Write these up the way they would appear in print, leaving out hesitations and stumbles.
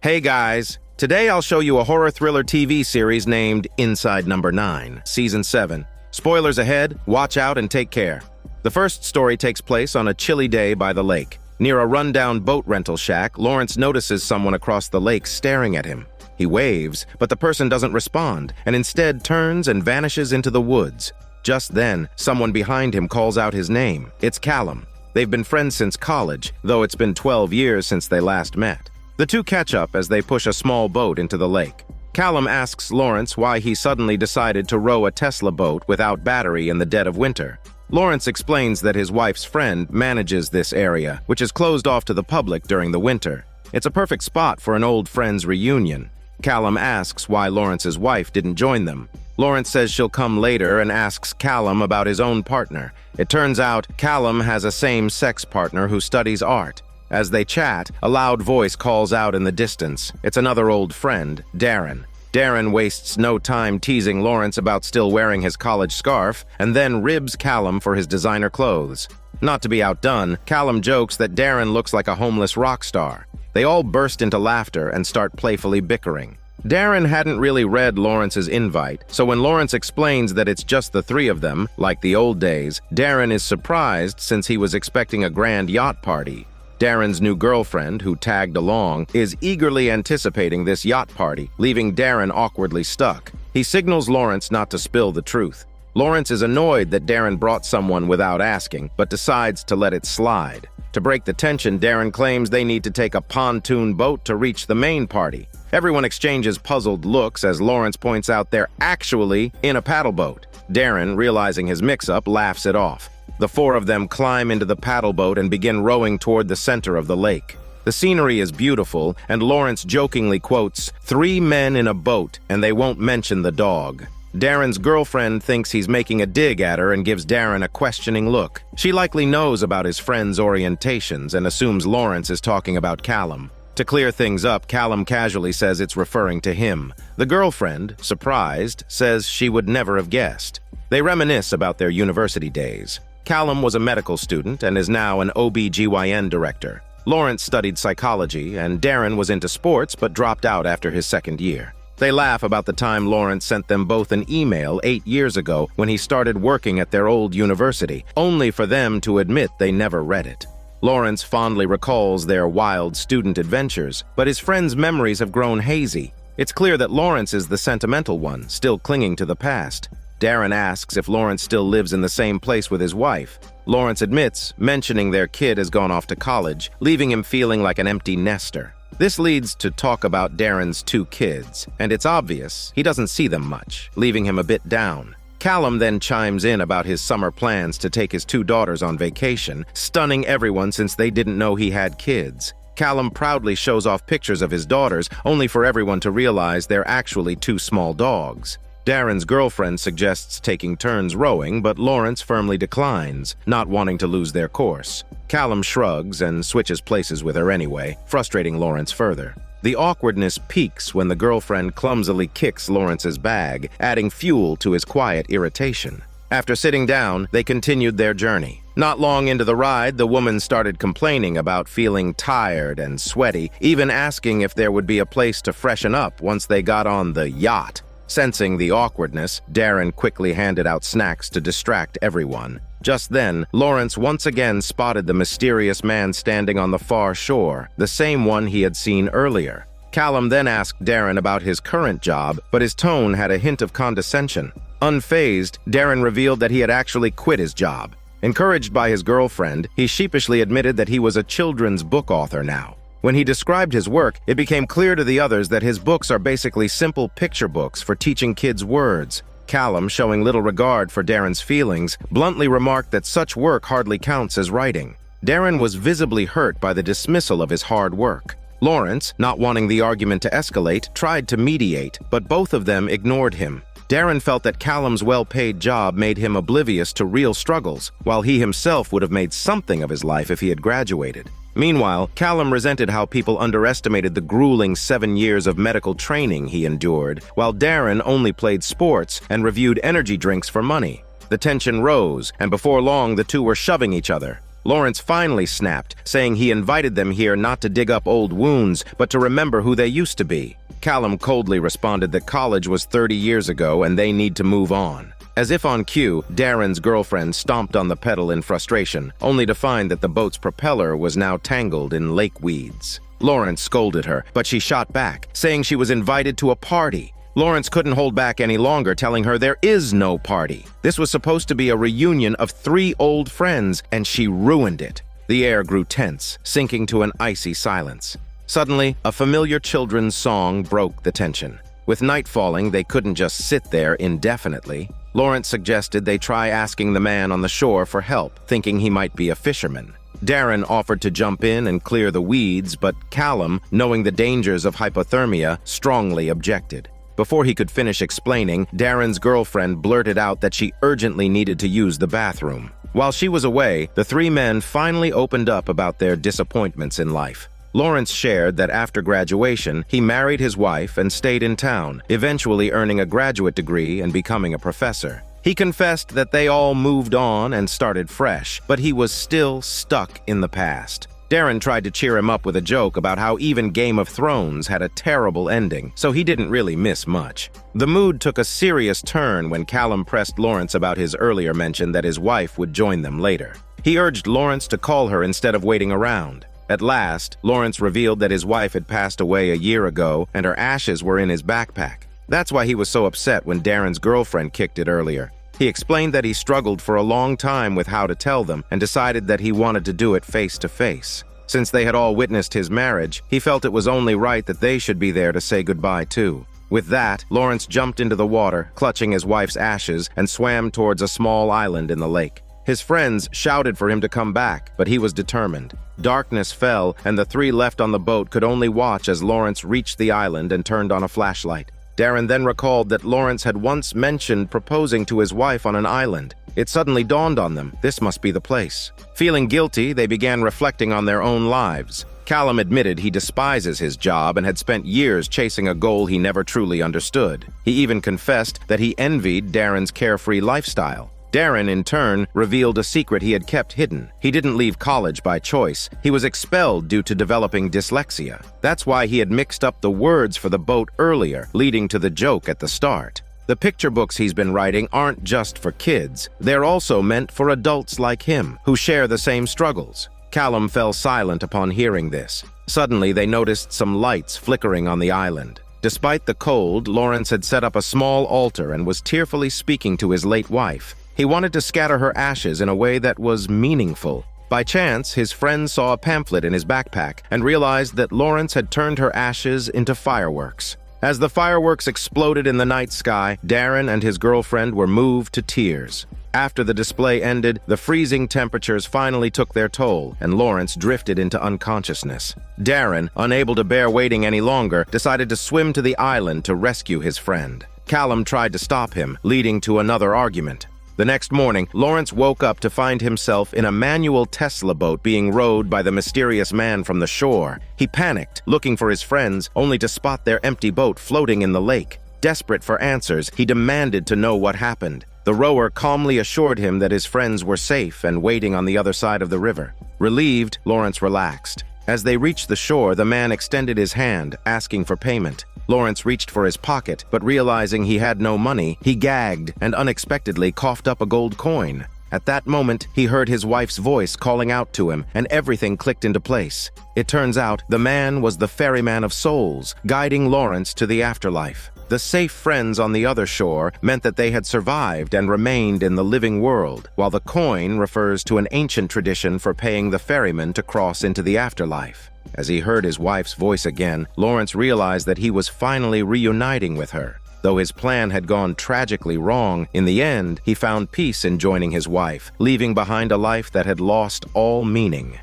Hey guys, today I'll show you a horror thriller TV series named Inside Number 9, Season 7. Spoilers ahead, watch out and take care. The first story takes place on a chilly day by the lake. Near a rundown boat rental shack, Lawrence notices someone across the lake staring at him. He waves, but the person doesn't respond, and instead turns and vanishes into the woods. Just then, someone behind him calls out his name. It's Callum. They've been friends since college, though it's been 12 years since they last met. The two catch up as they push a small boat into the lake. Callum asks Lawrence why he suddenly decided to row a Tesla boat without battery in the dead of winter. Lawrence explains that his wife's friend manages this area, which is closed off to the public during the winter. It's a perfect spot for an old friend's reunion. Callum asks why Lawrence's wife didn't join them. Lawrence says she'll come later and asks Callum about his own partner. It turns out Callum has a same-sex partner who studies art. As they chat, a loud voice calls out in the distance. It's another old friend, Darren. Darren wastes no time teasing Lawrence about still wearing his college scarf, and then ribs Callum for his designer clothes. Not to be outdone, Callum jokes that Darren looks like a homeless rock star. They all burst into laughter and start playfully bickering. Darren hadn't really read Lawrence's invite, so when Lawrence explains that it's just the three of them, like the old days, Darren is surprised since he was expecting a grand yacht party. Darren's new girlfriend, who tagged along, is eagerly anticipating this yacht party, leaving Darren awkwardly stuck. He signals Lawrence not to spill the truth. Lawrence is annoyed that Darren brought someone without asking, but decides to let it slide. To break the tension, Darren claims they need to take a pontoon boat to reach the main party. Everyone exchanges puzzled looks as Lawrence points out they're actually in a paddle boat. Darren, realizing his mix-up, laughs it off. The four of them climb into the paddle boat and begin rowing toward the center of the lake. The scenery is beautiful, and Lawrence jokingly quotes, "3 men in a boat, and they won't mention the dog." Darren's girlfriend thinks he's making a dig at her and gives Darren a questioning look. She likely knows about his friend's orientations and assumes Lawrence is talking about Callum. To clear things up, Callum casually says it's referring to him. The girlfriend, surprised, says she would never have guessed. They reminisce about their university days. Callum was a medical student and is now an OB/GYN director. Lawrence studied psychology, and Darren was into sports but dropped out after his second year. They laugh about the time Lawrence sent them both an email 8 years ago when he started working at their old university, only for them to admit they never read it. Lawrence fondly recalls their wild student adventures, but his friend's memories have grown hazy. It's clear that Lawrence is the sentimental one, still clinging to the past. Darren asks if Lawrence still lives in the same place with his wife. Lawrence admits, mentioning their kid has gone off to college, leaving him feeling like an empty nester. This leads to talk about Darren's 2 kids, and it's obvious he doesn't see them much, leaving him a bit down. Callum then chimes in about his summer plans to take his 2 daughters on vacation, stunning everyone since they didn't know he had kids. Callum proudly shows off pictures of his daughters, only for everyone to realize they're actually 2 small dogs. Darren's girlfriend suggests taking turns rowing, but Lawrence firmly declines, not wanting to lose their course. Callum shrugs and switches places with her anyway, frustrating Lawrence further. The awkwardness peaks when the girlfriend clumsily kicks Lawrence's bag, adding fuel to his quiet irritation. After sitting down, they continued their journey. Not long into the ride, the woman started complaining about feeling tired and sweaty, even asking if there would be a place to freshen up once they got on the yacht. Sensing the awkwardness, Darren quickly handed out snacks to distract everyone. Just then, Lawrence once again spotted the mysterious man standing on the far shore, the same one he had seen earlier. Callum then asked Darren about his current job, but his tone had a hint of condescension. Unfazed, Darren revealed that he had actually quit his job. Encouraged by his girlfriend, he sheepishly admitted that he was a children's book author now. When he described his work, it became clear to the others that his books are basically simple picture books for teaching kids words. Callum, showing little regard for Darren's feelings, bluntly remarked that such work hardly counts as writing. Darren was visibly hurt by the dismissal of his hard work. Lawrence, not wanting the argument to escalate, tried to mediate, but both of them ignored him. Darren felt that Callum's well-paid job made him oblivious to real struggles, while he himself would have made something of his life if he had graduated. Meanwhile, Callum resented how people underestimated the grueling 7 years of medical training he endured, while Darren only played sports and reviewed energy drinks for money. The tension rose, and before long the two were shoving each other. Lawrence finally snapped, saying he invited them here not to dig up old wounds, but to remember who they used to be. Callum coldly responded that college was 30 years ago and they need to move on. As if on cue, Darren's girlfriend stomped on the pedal in frustration, only to find that the boat's propeller was now tangled in lake weeds. Lawrence scolded her, but she shot back, saying she was invited to a party. Lawrence couldn't hold back any longer, telling her there is no party. This was supposed to be a reunion of 3 old friends, and she ruined it. The air grew tense, sinking to an icy silence. Suddenly, a familiar children's song broke the tension. With night falling, they couldn't just sit there indefinitely. Lawrence suggested they try asking the man on the shore for help, thinking he might be a fisherman. Darren offered to jump in and clear the weeds, but Callum, knowing the dangers of hypothermia, strongly objected. Before he could finish explaining, Darren's girlfriend blurted out that she urgently needed to use the bathroom. While she was away, the 3 men finally opened up about their disappointments in life. Lawrence shared that after graduation, he married his wife and stayed in town, eventually earning a graduate degree and becoming a professor. He confessed that they all moved on and started fresh, but he was still stuck in the past. Darren tried to cheer him up with a joke about how even Game of Thrones had a terrible ending, so he didn't really miss much. The mood took a serious turn when Callum pressed Lawrence about his earlier mention that his wife would join them later. He urged Lawrence to call her instead of waiting around. At last, Lawrence revealed that his wife had passed away a year ago and her ashes were in his backpack. That's why he was so upset when Darren's girlfriend kicked it earlier. He explained that he struggled for a long time with how to tell them and decided that he wanted to do it face to face. Since they had all witnessed his marriage, he felt it was only right that they should be there to say goodbye too. With that, Lawrence jumped into the water, clutching his wife's ashes, and swam towards a small island in the lake. His friends shouted for him to come back, but he was determined. Darkness fell, and the 3 left on the boat could only watch as Lawrence reached the island and turned on a flashlight. Darren then recalled that Lawrence had once mentioned proposing to his wife on an island. It suddenly dawned on them, this must be the place. Feeling guilty, they began reflecting on their own lives. Callum admitted he despises his job and had spent years chasing a goal he never truly understood. He even confessed that he envied Darren's carefree lifestyle. Darren, in turn, revealed a secret he had kept hidden. He didn't leave college by choice. He was expelled due to developing dyslexia. That's why he had mixed up the words for the boat earlier, leading to the joke at the start. The picture books he's been writing aren't just for kids. They're also meant for adults like him, who share the same struggles. Callum fell silent upon hearing this. Suddenly, they noticed some lights flickering on the island. Despite the cold, Lawrence had set up a small altar and was tearfully speaking to his late wife. He wanted to scatter her ashes in a way that was meaningful. By chance, his friend saw a pamphlet in his backpack and realized that Lawrence had turned her ashes into fireworks. As the fireworks exploded in the night sky, Darren and his girlfriend were moved to tears. After the display ended, the freezing temperatures finally took their toll, and Lawrence drifted into unconsciousness. Darren, unable to bear waiting any longer, decided to swim to the island to rescue his friend. Callum tried to stop him, leading to another argument. The next morning, Lawrence woke up to find himself in a manual Tesla boat being rowed by the mysterious man from the shore. He panicked, looking for his friends, only to spot their empty boat floating in the lake. Desperate for answers, he demanded to know what happened. The rower calmly assured him that his friends were safe and waiting on the other side of the river. Relieved, Lawrence relaxed. As they reached the shore, the man extended his hand, asking for payment. Lawrence reached for his pocket, but realizing he had no money, he gagged and unexpectedly coughed up a gold coin. At that moment, he heard his wife's voice calling out to him, and everything clicked into place. It turns out the man was the ferryman of souls, guiding Lawrence to the afterlife. The safe friends on the other shore meant that they had survived and remained in the living world, while the coin refers to an ancient tradition for paying the ferryman to cross into the afterlife. As he heard his wife's voice again, Lawrence realized that he was finally reuniting with her. Though his plan had gone tragically wrong, in the end, he found peace in joining his wife, leaving behind a life that had lost all meaning.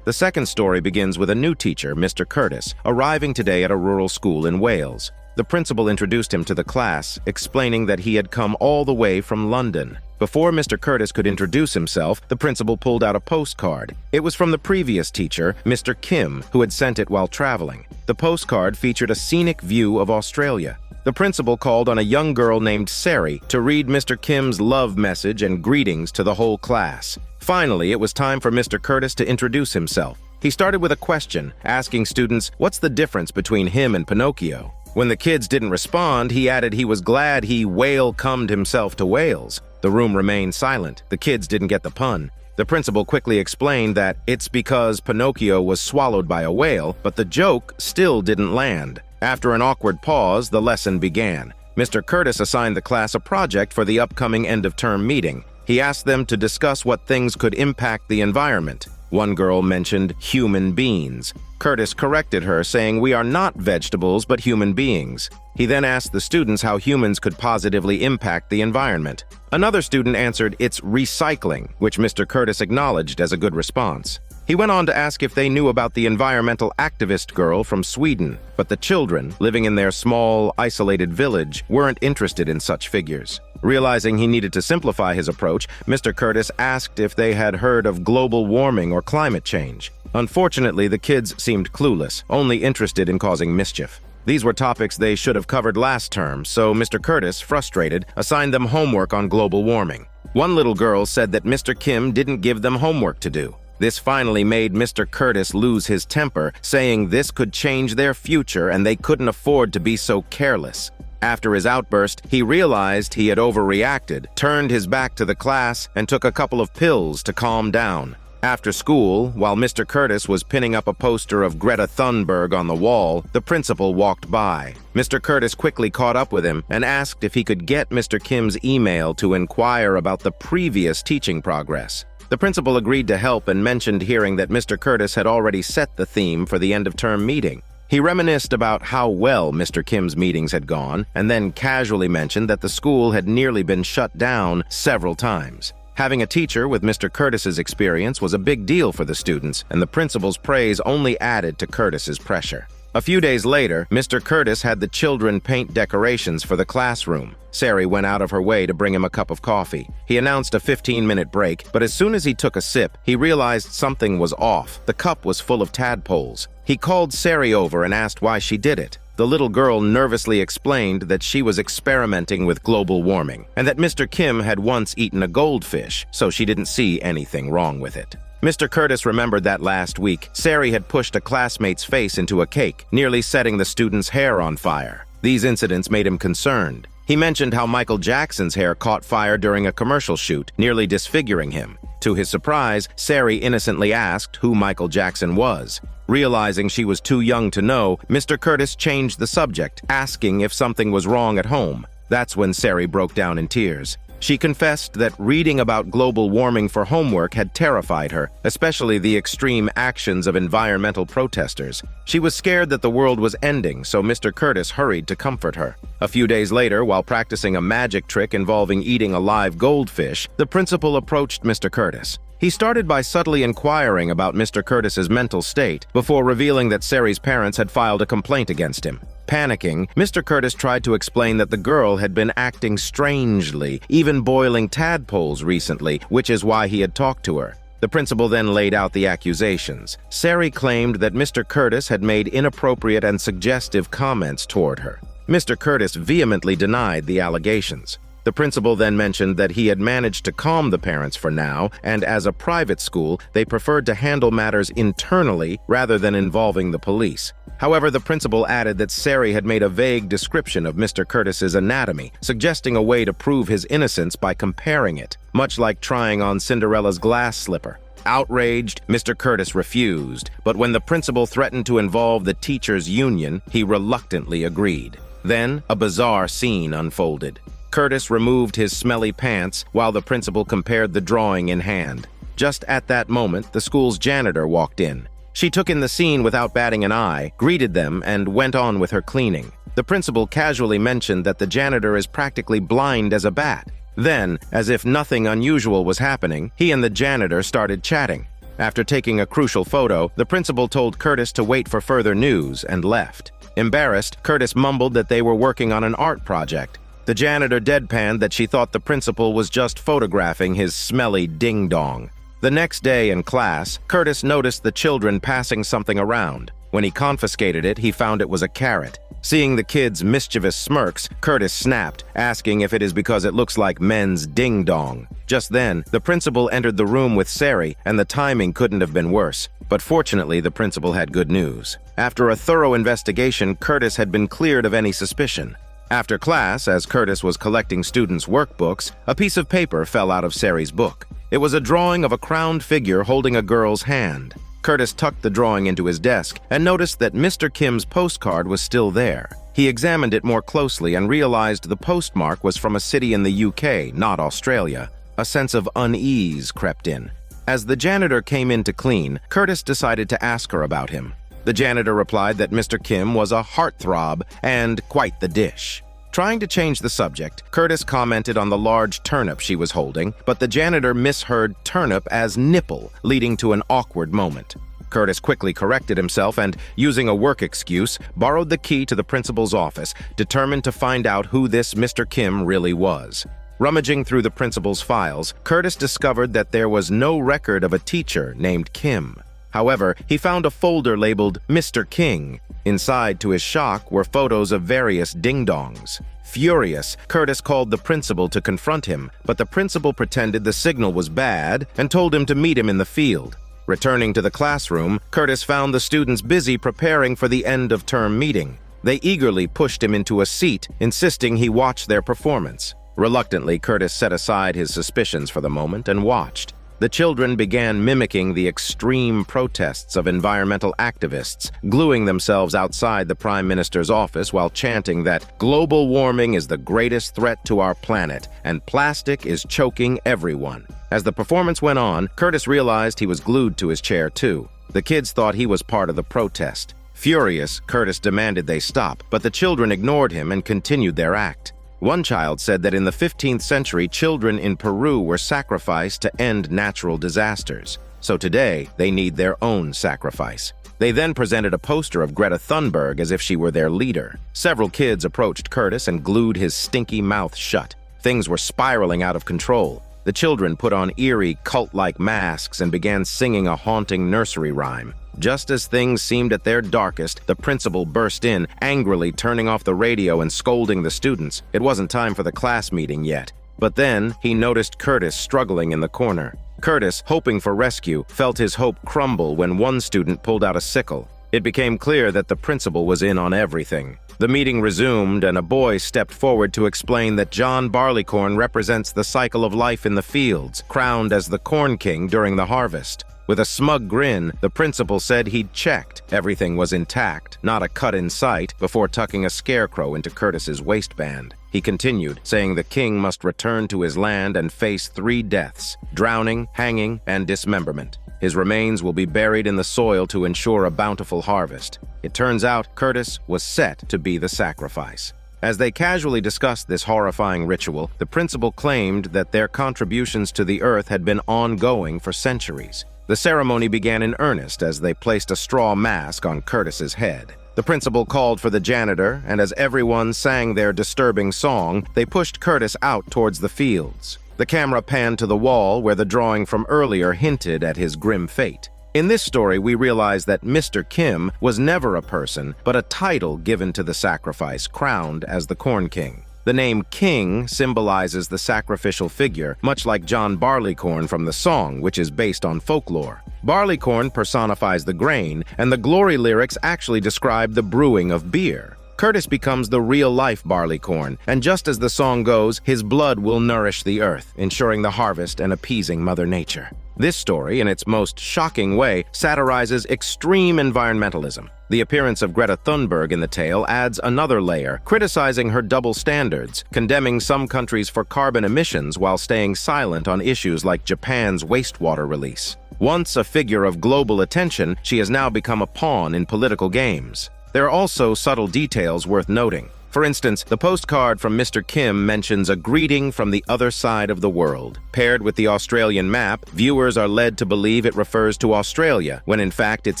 The second story begins with a new teacher, Mr. Curtis, arriving today at a rural school in Wales. The principal introduced him to the class, explaining that he had come all the way from London. Before Mr. Curtis could introduce himself, the principal pulled out a postcard. It was from the previous teacher, Mr. Kim, who had sent it while traveling. The postcard featured a scenic view of Australia. The principal called on a young girl named Sari to read Mr. Kim's love message and greetings to the whole class. Finally, it was time for Mr. Curtis to introduce himself. He started with a question, asking students what's the difference between him and Pinocchio. When the kids didn't respond, he added he was glad he whale-cummed himself to Wales. The room remained silent. The kids didn't get the pun. The principal quickly explained that it's because Pinocchio was swallowed by a whale, but the joke still didn't land. After an awkward pause, the lesson began. Mr. Curtis assigned the class a project for the upcoming end-of-term meeting. He asked them to discuss what things could impact the environment. One girl mentioned human beings. Curtis corrected her, saying we are not vegetables but human beings. He then asked the students how humans could positively impact the environment. Another student answered it's recycling, which Mr. Curtis acknowledged as a good response. He went on to ask if they knew about the environmental activist girl from Sweden, but the children, living in their small, isolated village, weren't interested in such figures. Realizing he needed to simplify his approach, Mr. Curtis asked if they had heard of global warming or climate change. Unfortunately, the kids seemed clueless, only interested in causing mischief. These were topics they should have covered last term, so Mr. Curtis, frustrated, assigned them homework on global warming. One little girl said that Mr. Kim didn't give them homework to do. This finally made Mr. Curtis lose his temper, saying this could change their future and they couldn't afford to be so careless. After his outburst, he realized he had overreacted, turned his back to the class, and took a couple of pills to calm down. After school, while Mr. Curtis was pinning up a poster of Greta Thunberg on the wall, the principal walked by. Mr. Curtis quickly caught up with him and asked if he could get Mr. Kim's email to inquire about the previous teaching progress. The principal agreed to help and mentioned hearing that Mr. Curtis had already set the theme for the end-of-term meeting. He reminisced about how well Mr. Kim's meetings had gone, and then casually mentioned that the school had nearly been shut down several times. Having a teacher with Mr. Curtis's experience was a big deal for the students, and the principal's praise only added to Curtis's pressure. A few days later, Mr. Curtis had the children paint decorations for the classroom. Sari went out of her way to bring him a cup of coffee. He announced a 15-minute break, but as soon as he took a sip, he realized something was off. The cup was full of tadpoles. He called Sari over and asked why she did it. The little girl nervously explained that she was experimenting with global warming, and that Mr. Kim had once eaten a goldfish, so she didn't see anything wrong with it. Mr. Curtis remembered that last week, Sari had pushed a classmate's face into a cake, nearly setting the student's hair on fire. These incidents made him concerned. He mentioned how Michael Jackson's hair caught fire during a commercial shoot, nearly disfiguring him. To his surprise, Sari innocently asked who Michael Jackson was. Realizing she was too young to know, Mr. Curtis changed the subject, asking if something was wrong at home. That's when Sari broke down in tears. She confessed that reading about global warming for homework had terrified her, especially the extreme actions of environmental protesters. She was scared that the world was ending, so Mr. Curtis hurried to comfort her. A few days later, while practicing a magic trick involving eating a live goldfish, the principal approached Mr. Curtis. He started by subtly inquiring about Mr. Curtis's mental state before revealing that Sari's parents had filed a complaint against him. Panicking, Mr. Curtis tried to explain that the girl had been acting strangely, even boiling tadpoles recently, which is why he had talked to her. The principal then laid out the accusations. Sari claimed that Mr. Curtis had made inappropriate and suggestive comments toward her. Mr. Curtis vehemently denied the allegations. The principal then mentioned that he had managed to calm the parents for now, and as a private school, they preferred to handle matters internally rather than involving the police. However, the principal added that Sari had made a vague description of Mr. Curtis's anatomy, suggesting a way to prove his innocence by comparing it, much like trying on Cinderella's glass slipper. Outraged, Mr. Curtis refused, but when the principal threatened to involve the teachers' union, he reluctantly agreed. Then, a bizarre scene unfolded. Curtis removed his smelly pants while the principal compared the drawing in hand. Just at that moment, the school's janitor walked in. She took in the scene without batting an eye, greeted them, and went on with her cleaning. The principal casually mentioned that the janitor is practically blind as a bat. Then, as if nothing unusual was happening, he and the janitor started chatting. After taking a crucial photo, the principal told Curtis to wait for further news and left. Embarrassed, Curtis mumbled that they were working on an art project. The janitor deadpanned that she thought the principal was just photographing his smelly ding-dong. The next day in class, Curtis noticed the children passing something around. When he confiscated it, he found it was a carrot. Seeing the kids' mischievous smirks, Curtis snapped, asking if it is because it looks like men's ding-dong. Just then, the principal entered the room with Sari, and the timing couldn't have been worse. But fortunately, the principal had good news. After a thorough investigation, Curtis had been cleared of any suspicion. After class, as Curtis was collecting students' workbooks, a piece of paper fell out of Sari's book. It was a drawing of a crowned figure holding a girl's hand. Curtis tucked the drawing into his desk and noticed that Mr. Kim's postcard was still there. He examined it more closely and realized the postmark was from a city in the UK, not Australia. A sense of unease crept in. As the janitor came in to clean, Curtis decided to ask her about him. The janitor replied that Mr. Kim was a heartthrob and quite the dish. Trying to change the subject, Curtis commented on the large turnip she was holding, but the janitor misheard turnip as nipple, leading to an awkward moment. Curtis quickly corrected himself and, using a work excuse, borrowed the key to the principal's office, determined to find out who this Mr. Kim really was. Rummaging through the principal's files, Curtis discovered that there was no record of a teacher named Kim. However, he found a folder labeled Mr. King. Inside, to his shock, were photos of various ding-dongs. Furious, Curtis called the principal to confront him, but the principal pretended the signal was bad and told him to meet him in the field. Returning to the classroom, Curtis found the students busy preparing for the end-of-term meeting. They eagerly pushed him into a seat, insisting he watch their performance. Reluctantly, Curtis set aside his suspicions for the moment and watched. The children began mimicking the extreme protests of environmental activists, gluing themselves outside the Prime Minister's office while chanting that global warming is the greatest threat to our planet and plastic is choking everyone. As the performance went on, Curtis realized he was glued to his chair too. The kids thought he was part of the protest. Furious, Curtis demanded they stop, but the children ignored him and continued their act. One child said that in the 15th century, children in Peru were sacrificed to end natural disasters. So today, they need their own sacrifice. They then presented a poster of Greta Thunberg as if she were their leader. Several kids approached Curtis and glued his stinky mouth shut. Things were spiraling out of control. The children put on eerie, cult-like masks and began singing a haunting nursery rhyme. Just as things seemed at their darkest, the principal burst in, angrily turning off the radio and scolding the students. It wasn't time for the class meeting yet. But then, he noticed Curtis struggling in the corner. Curtis, hoping for rescue, felt his hope crumble when one student pulled out a sickle. It became clear that the principal was in on everything. The meeting resumed, and a boy stepped forward to explain that John Barleycorn represents the cycle of life in the fields, crowned as the Corn King during the harvest. With a smug grin, the principal said he'd checked. Everything was intact, not a cut in sight, before tucking a scarecrow into Curtis's waistband. He continued, saying the king must return to his land and face 3 deaths: drowning, hanging, and dismemberment. His remains will be buried in the soil to ensure a bountiful harvest. It turns out Curtis was set to be the sacrifice. As they casually discussed this horrifying ritual, the principal claimed that their contributions to the earth had been ongoing for centuries. The ceremony began in earnest as they placed a straw mask on Curtis's head. The principal called for the janitor, and as everyone sang their disturbing song, they pushed Curtis out towards the fields. The camera panned to the wall where the drawing from earlier hinted at his grim fate. In this story, we realize that Mr. Kim was never a person, but a title given to the sacrifice, crowned as the Corn King. The name King symbolizes the sacrificial figure, much like John Barleycorn from the song, which is based on folklore. Barleycorn personifies the grain, and the glory lyrics actually describe the brewing of beer. Curtis becomes the real-life Barleycorn, and just as the song goes, his blood will nourish the earth, ensuring the harvest and appeasing Mother Nature. This story, in its most shocking way, satirizes extreme environmentalism. The appearance of Greta Thunberg in the tale adds another layer, criticizing her double standards, condemning some countries for carbon emissions while staying silent on issues like Japan's wastewater release. Once a figure of global attention, she has now become a pawn in political games. There are also subtle details worth noting. For instance, the postcard from Mr. Kim mentions a greeting from the other side of the world. Paired with the Australian map, viewers are led to believe it refers to Australia, when in fact it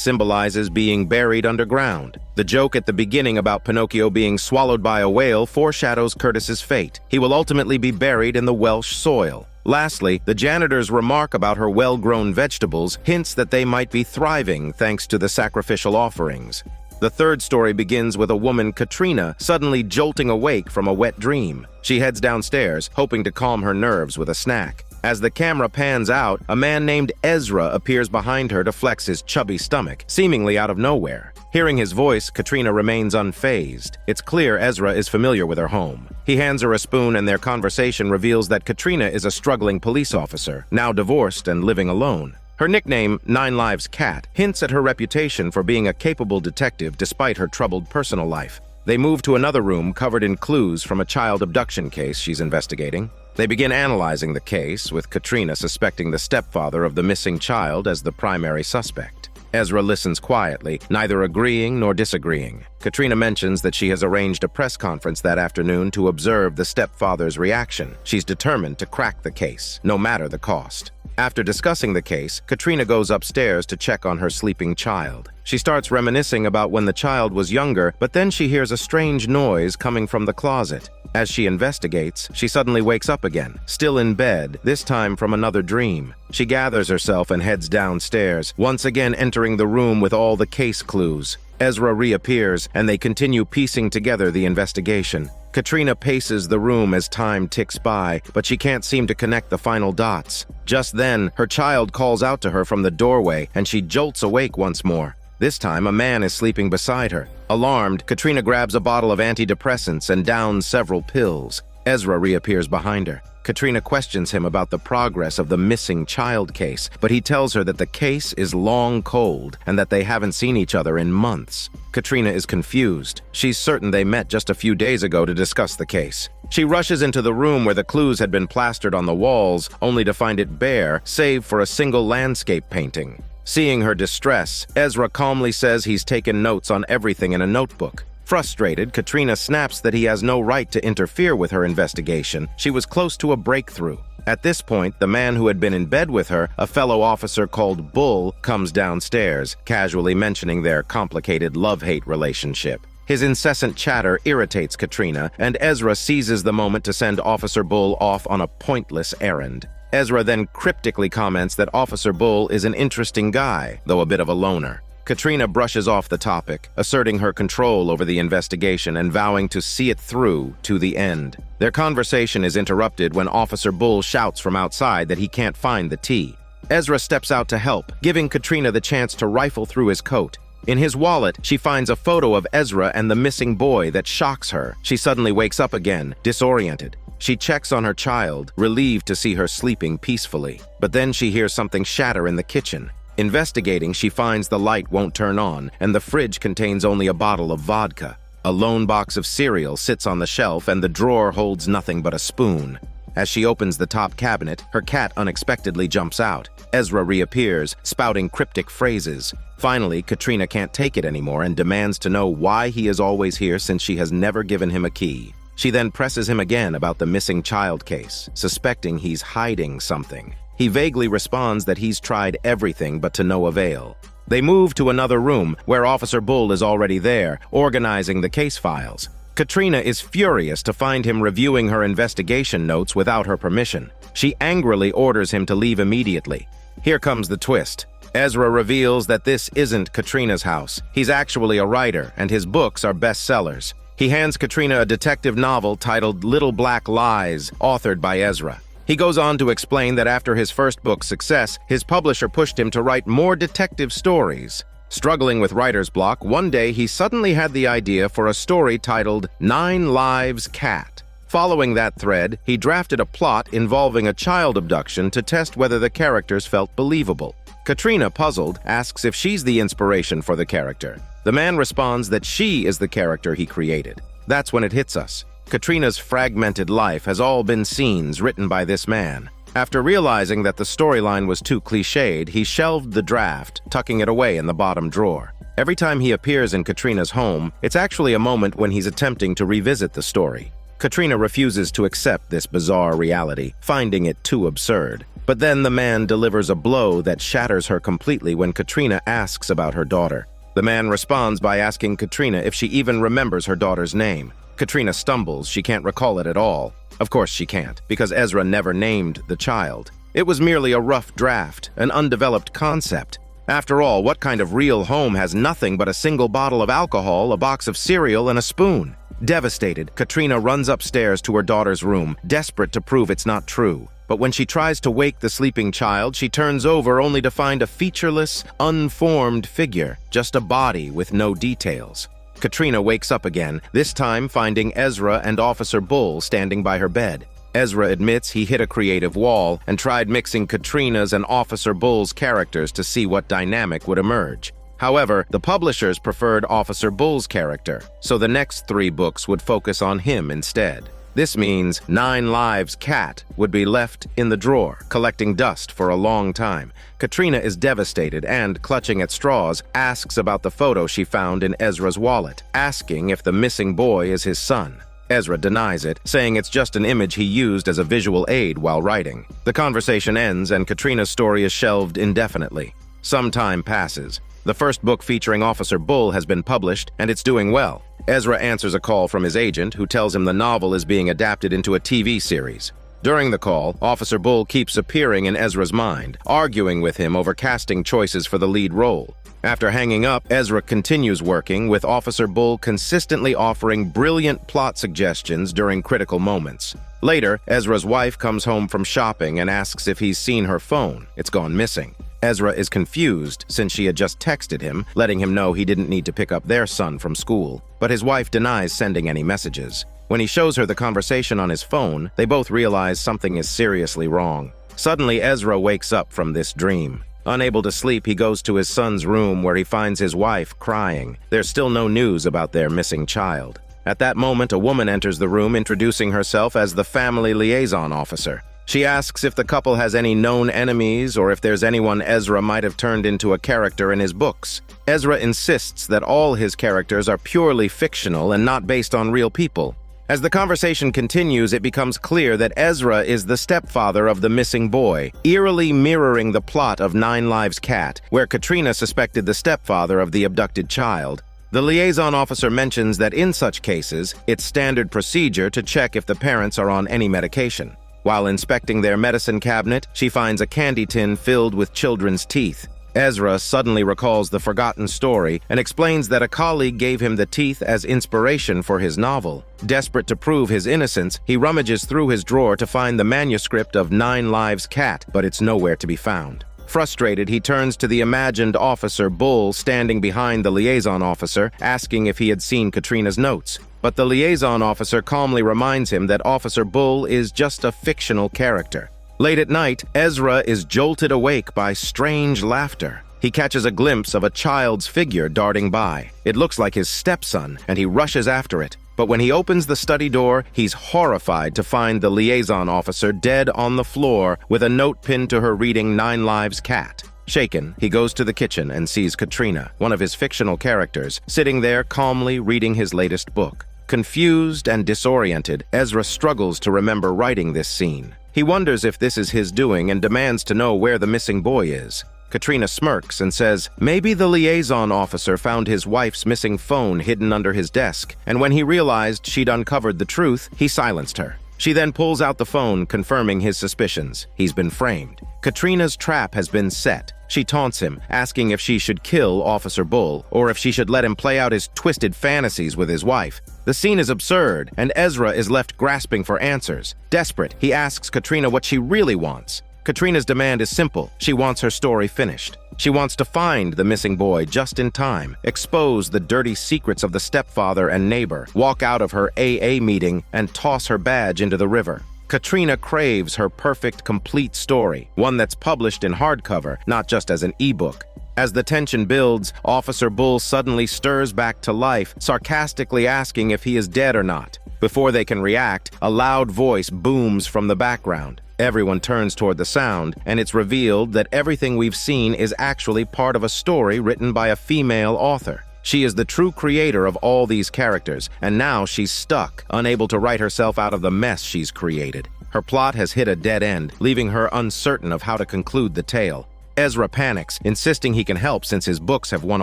symbolizes being buried underground. The joke at the beginning about Pinocchio being swallowed by a whale foreshadows Curtis's fate. He will ultimately be buried in the Welsh soil. Lastly, the janitor's remark about her well-grown vegetables hints that they might be thriving thanks to the sacrificial offerings. The third story begins with a woman, Katrina, suddenly jolting awake from a wet dream. She heads downstairs, hoping to calm her nerves with a snack. As the camera pans out, a man named Ezra appears behind her to flex his chubby stomach, seemingly out of nowhere. Hearing his voice, Katrina remains unfazed. It's clear Ezra is familiar with her home. He hands her a spoon and their conversation reveals that Katrina is a struggling police officer, now divorced and living alone. Her nickname, 9 Lives Cat, hints at her reputation for being a capable detective despite her troubled personal life. They move to another room covered in clues from a child abduction case she's investigating. They begin analyzing the case, with Katrina suspecting the stepfather of the missing child as the primary suspect. Ezra listens quietly, neither agreeing nor disagreeing. Katrina mentions that she has arranged a press conference that afternoon to observe the stepfather's reaction. She's determined to crack the case, no matter the cost. After discussing the case, Katrina goes upstairs to check on her sleeping child. She starts reminiscing about when the child was younger, but then she hears a strange noise coming from the closet. As she investigates, she suddenly wakes up again, still in bed, this time from another dream. She gathers herself and heads downstairs, once again entering the room with all the case clues. Ezra reappears, and they continue piecing together the investigation. Katrina paces the room as time ticks by, but she can't seem to connect the final dots. Just then, her child calls out to her from the doorway, and she jolts awake once more. This time, a man is sleeping beside her. Alarmed, Katrina grabs a bottle of antidepressants and downs several pills. Ezra reappears behind her. Katrina questions him about the progress of the missing child case, but he tells her that the case is long cold and that they haven't seen each other in months. Katrina is confused. She's certain they met just a few days ago to discuss the case. She rushes into the room where the clues had been plastered on the walls, only to find it bare, save for a single landscape painting. Seeing her distress, Ezra calmly says he's taken notes on everything in a notebook. Frustrated, Katrina snaps that he has no right to interfere with her investigation. She was close to a breakthrough. At this point, the man who had been in bed with her, a fellow officer called Bull, comes downstairs, casually mentioning their complicated love-hate relationship. His incessant chatter irritates Katrina, and Ezra seizes the moment to send Officer Bull off on a pointless errand. Ezra then cryptically comments that Officer Bull is an interesting guy, though a bit of a loner. Katrina brushes off the topic, asserting her control over the investigation and vowing to see it through to the end. Their conversation is interrupted when Officer Bull shouts from outside that he can't find the tea. Ezra steps out to help, giving Katrina the chance to rifle through his coat. In his wallet, she finds a photo of Ezra and the missing boy that shocks her. She suddenly wakes up again, disoriented. She checks on her child, relieved to see her sleeping peacefully. But then she hears something shatter in the kitchen. Investigating, she finds the light won't turn on, and the fridge contains only a bottle of vodka. A lone box of cereal sits on the shelf, and the drawer holds nothing but a spoon. As she opens the top cabinet, her cat unexpectedly jumps out. Ezra reappears, spouting cryptic phrases. Finally, Katrina can't take it anymore and demands to know why he is always here since she has never given him a key. She then presses him again about the missing child case, suspecting he's hiding something. He vaguely responds that he's tried everything but to no avail. They move to another room, where Officer Bull is already there, organizing the case files. Katrina is furious to find him reviewing her investigation notes without her permission. She angrily orders him to leave immediately. Here comes the twist. Ezra reveals that this isn't Katrina's house. He's actually a writer, and his books are bestsellers. He hands Katrina a detective novel titled Little Black Lies, authored by Ezra. He goes on to explain that after his first book's success, his publisher pushed him to write more detective stories. Struggling with writer's block, one day he suddenly had the idea for a story titled 9 Lives Cat. Following that thread, he drafted a plot involving a child abduction to test whether the characters felt believable. Katrina, puzzled, asks if she's the inspiration for the character. The man responds that she is the character he created. That's when it hits us. Katrina's fragmented life has all been scenes written by this man. After realizing that the storyline was too cliched, he shelved the draft, tucking it away in the bottom drawer. Every time he appears in Katrina's home, it's actually a moment when he's attempting to revisit the story. Katrina refuses to accept this bizarre reality, finding it too absurd. But then the man delivers a blow that shatters her completely when Katrina asks about her daughter. The man responds by asking Katrina if she even remembers her daughter's name. Katrina stumbles, she can't recall it at all. Of course she can't, because Ezra never named the child. It was merely a rough draft, an undeveloped concept. After all, what kind of real home has nothing but a single bottle of alcohol, a box of cereal, and a spoon? Devastated, Katrina runs upstairs to her daughter's room, desperate to prove it's not true. But when she tries to wake the sleeping child, she turns over only to find a featureless, unformed figure, just a body with no details. Katrina wakes up again, this time finding Ezra and Officer Bull standing by her bed. Ezra admits he hit a creative wall and tried mixing Katrina's and Officer Bull's characters to see what dynamic would emerge. However, the publishers preferred Officer Bull's character, so the next 3 books would focus on him instead. This means 9 Lives Cat would be left in the drawer, collecting dust for a long time. Katrina is devastated and, clutching at straws, asks about the photo she found in Ezra's wallet, asking if the missing boy is his son. Ezra denies it, saying it's just an image he used as a visual aid while writing. The conversation ends and Katrina's story is shelved indefinitely. Some time passes. The first book featuring Officer Bull has been published, and it's doing well. Ezra answers a call from his agent, who tells him the novel is being adapted into a TV series. During the call, Officer Bull keeps appearing in Ezra's mind, arguing with him over casting choices for the lead role. After hanging up, Ezra continues working, with Officer Bull consistently offering brilliant plot suggestions during critical moments. Later, Ezra's wife comes home from shopping and asks if he's seen her phone. It's gone missing. Ezra is confused since she had just texted him, letting him know he didn't need to pick up their son from school. But his wife denies sending any messages. When he shows her the conversation on his phone, they both realize something is seriously wrong. Suddenly, Ezra wakes up from this dream. Unable to sleep, he goes to his son's room where he finds his wife crying. There's still no news about their missing child. At that moment, a woman enters the room, introducing herself as the family liaison officer. She asks if the couple has any known enemies or if there's anyone Ezra might have turned into a character in his books. Ezra insists that all his characters are purely fictional and not based on real people. As the conversation continues, it becomes clear that Ezra is the stepfather of the missing boy, eerily mirroring the plot of 9 Lives Cat, where Katrina suspected the stepfather of the abducted child. The liaison officer mentions that in such cases, it's standard procedure to check if the parents are on any medication. While inspecting their medicine cabinet, she finds a candy tin filled with children's teeth. Ezra suddenly recalls the forgotten story and explains that a colleague gave him the teeth as inspiration for his novel. Desperate to prove his innocence, he rummages through his drawer to find the manuscript of 9 Lives Cat, but it's nowhere to be found. Frustrated, he turns to the imagined Officer Bull standing behind the liaison officer, asking if he had seen Katrina's notes. But the liaison officer calmly reminds him that Officer Bull is just a fictional character. Late at night, Ezra is jolted awake by strange laughter. He catches a glimpse of a child's figure darting by. It looks like his stepson, and he rushes after it. But when he opens the study door, he's horrified to find the liaison officer dead on the floor with a note pinned to her reading 9 Lives Cat. Shaken, he goes to the kitchen and sees Katrina, one of his fictional characters, sitting there calmly reading his latest book. Confused and disoriented, Ezra struggles to remember writing this scene. He wonders if this is his doing and demands to know where the missing boy is. Katrina smirks and says, maybe the liaison officer found his wife's missing phone hidden under his desk, and when he realized she'd uncovered the truth, he silenced her. She then pulls out the phone, confirming his suspicions. He's been framed. Katrina's trap has been set. She taunts him, asking if she should kill Officer Bull, or if she should let him play out his twisted fantasies with his wife. The scene is absurd, and Ezra is left grasping for answers. Desperate, he asks Katrina what she really wants. Katrina's demand is simple. She wants her story finished. She wants to find the missing boy just in time, expose the dirty secrets of the stepfather and neighbor, walk out of her AA meeting, and toss her badge into the river. Katrina craves her perfect, complete story, one that's published in hardcover, not just as an ebook. As the tension builds, Officer Bull suddenly stirs back to life, sarcastically asking if he is dead or not. Before they can react, a loud voice booms from the background. Everyone turns toward the sound, and it's revealed that everything we've seen is actually part of a story written by a female author. She is the true creator of all these characters, and now she's stuck, unable to write herself out of the mess she's created. Her plot has hit a dead end, leaving her uncertain of how to conclude the tale. Ezra panics, insisting he can help since his books have won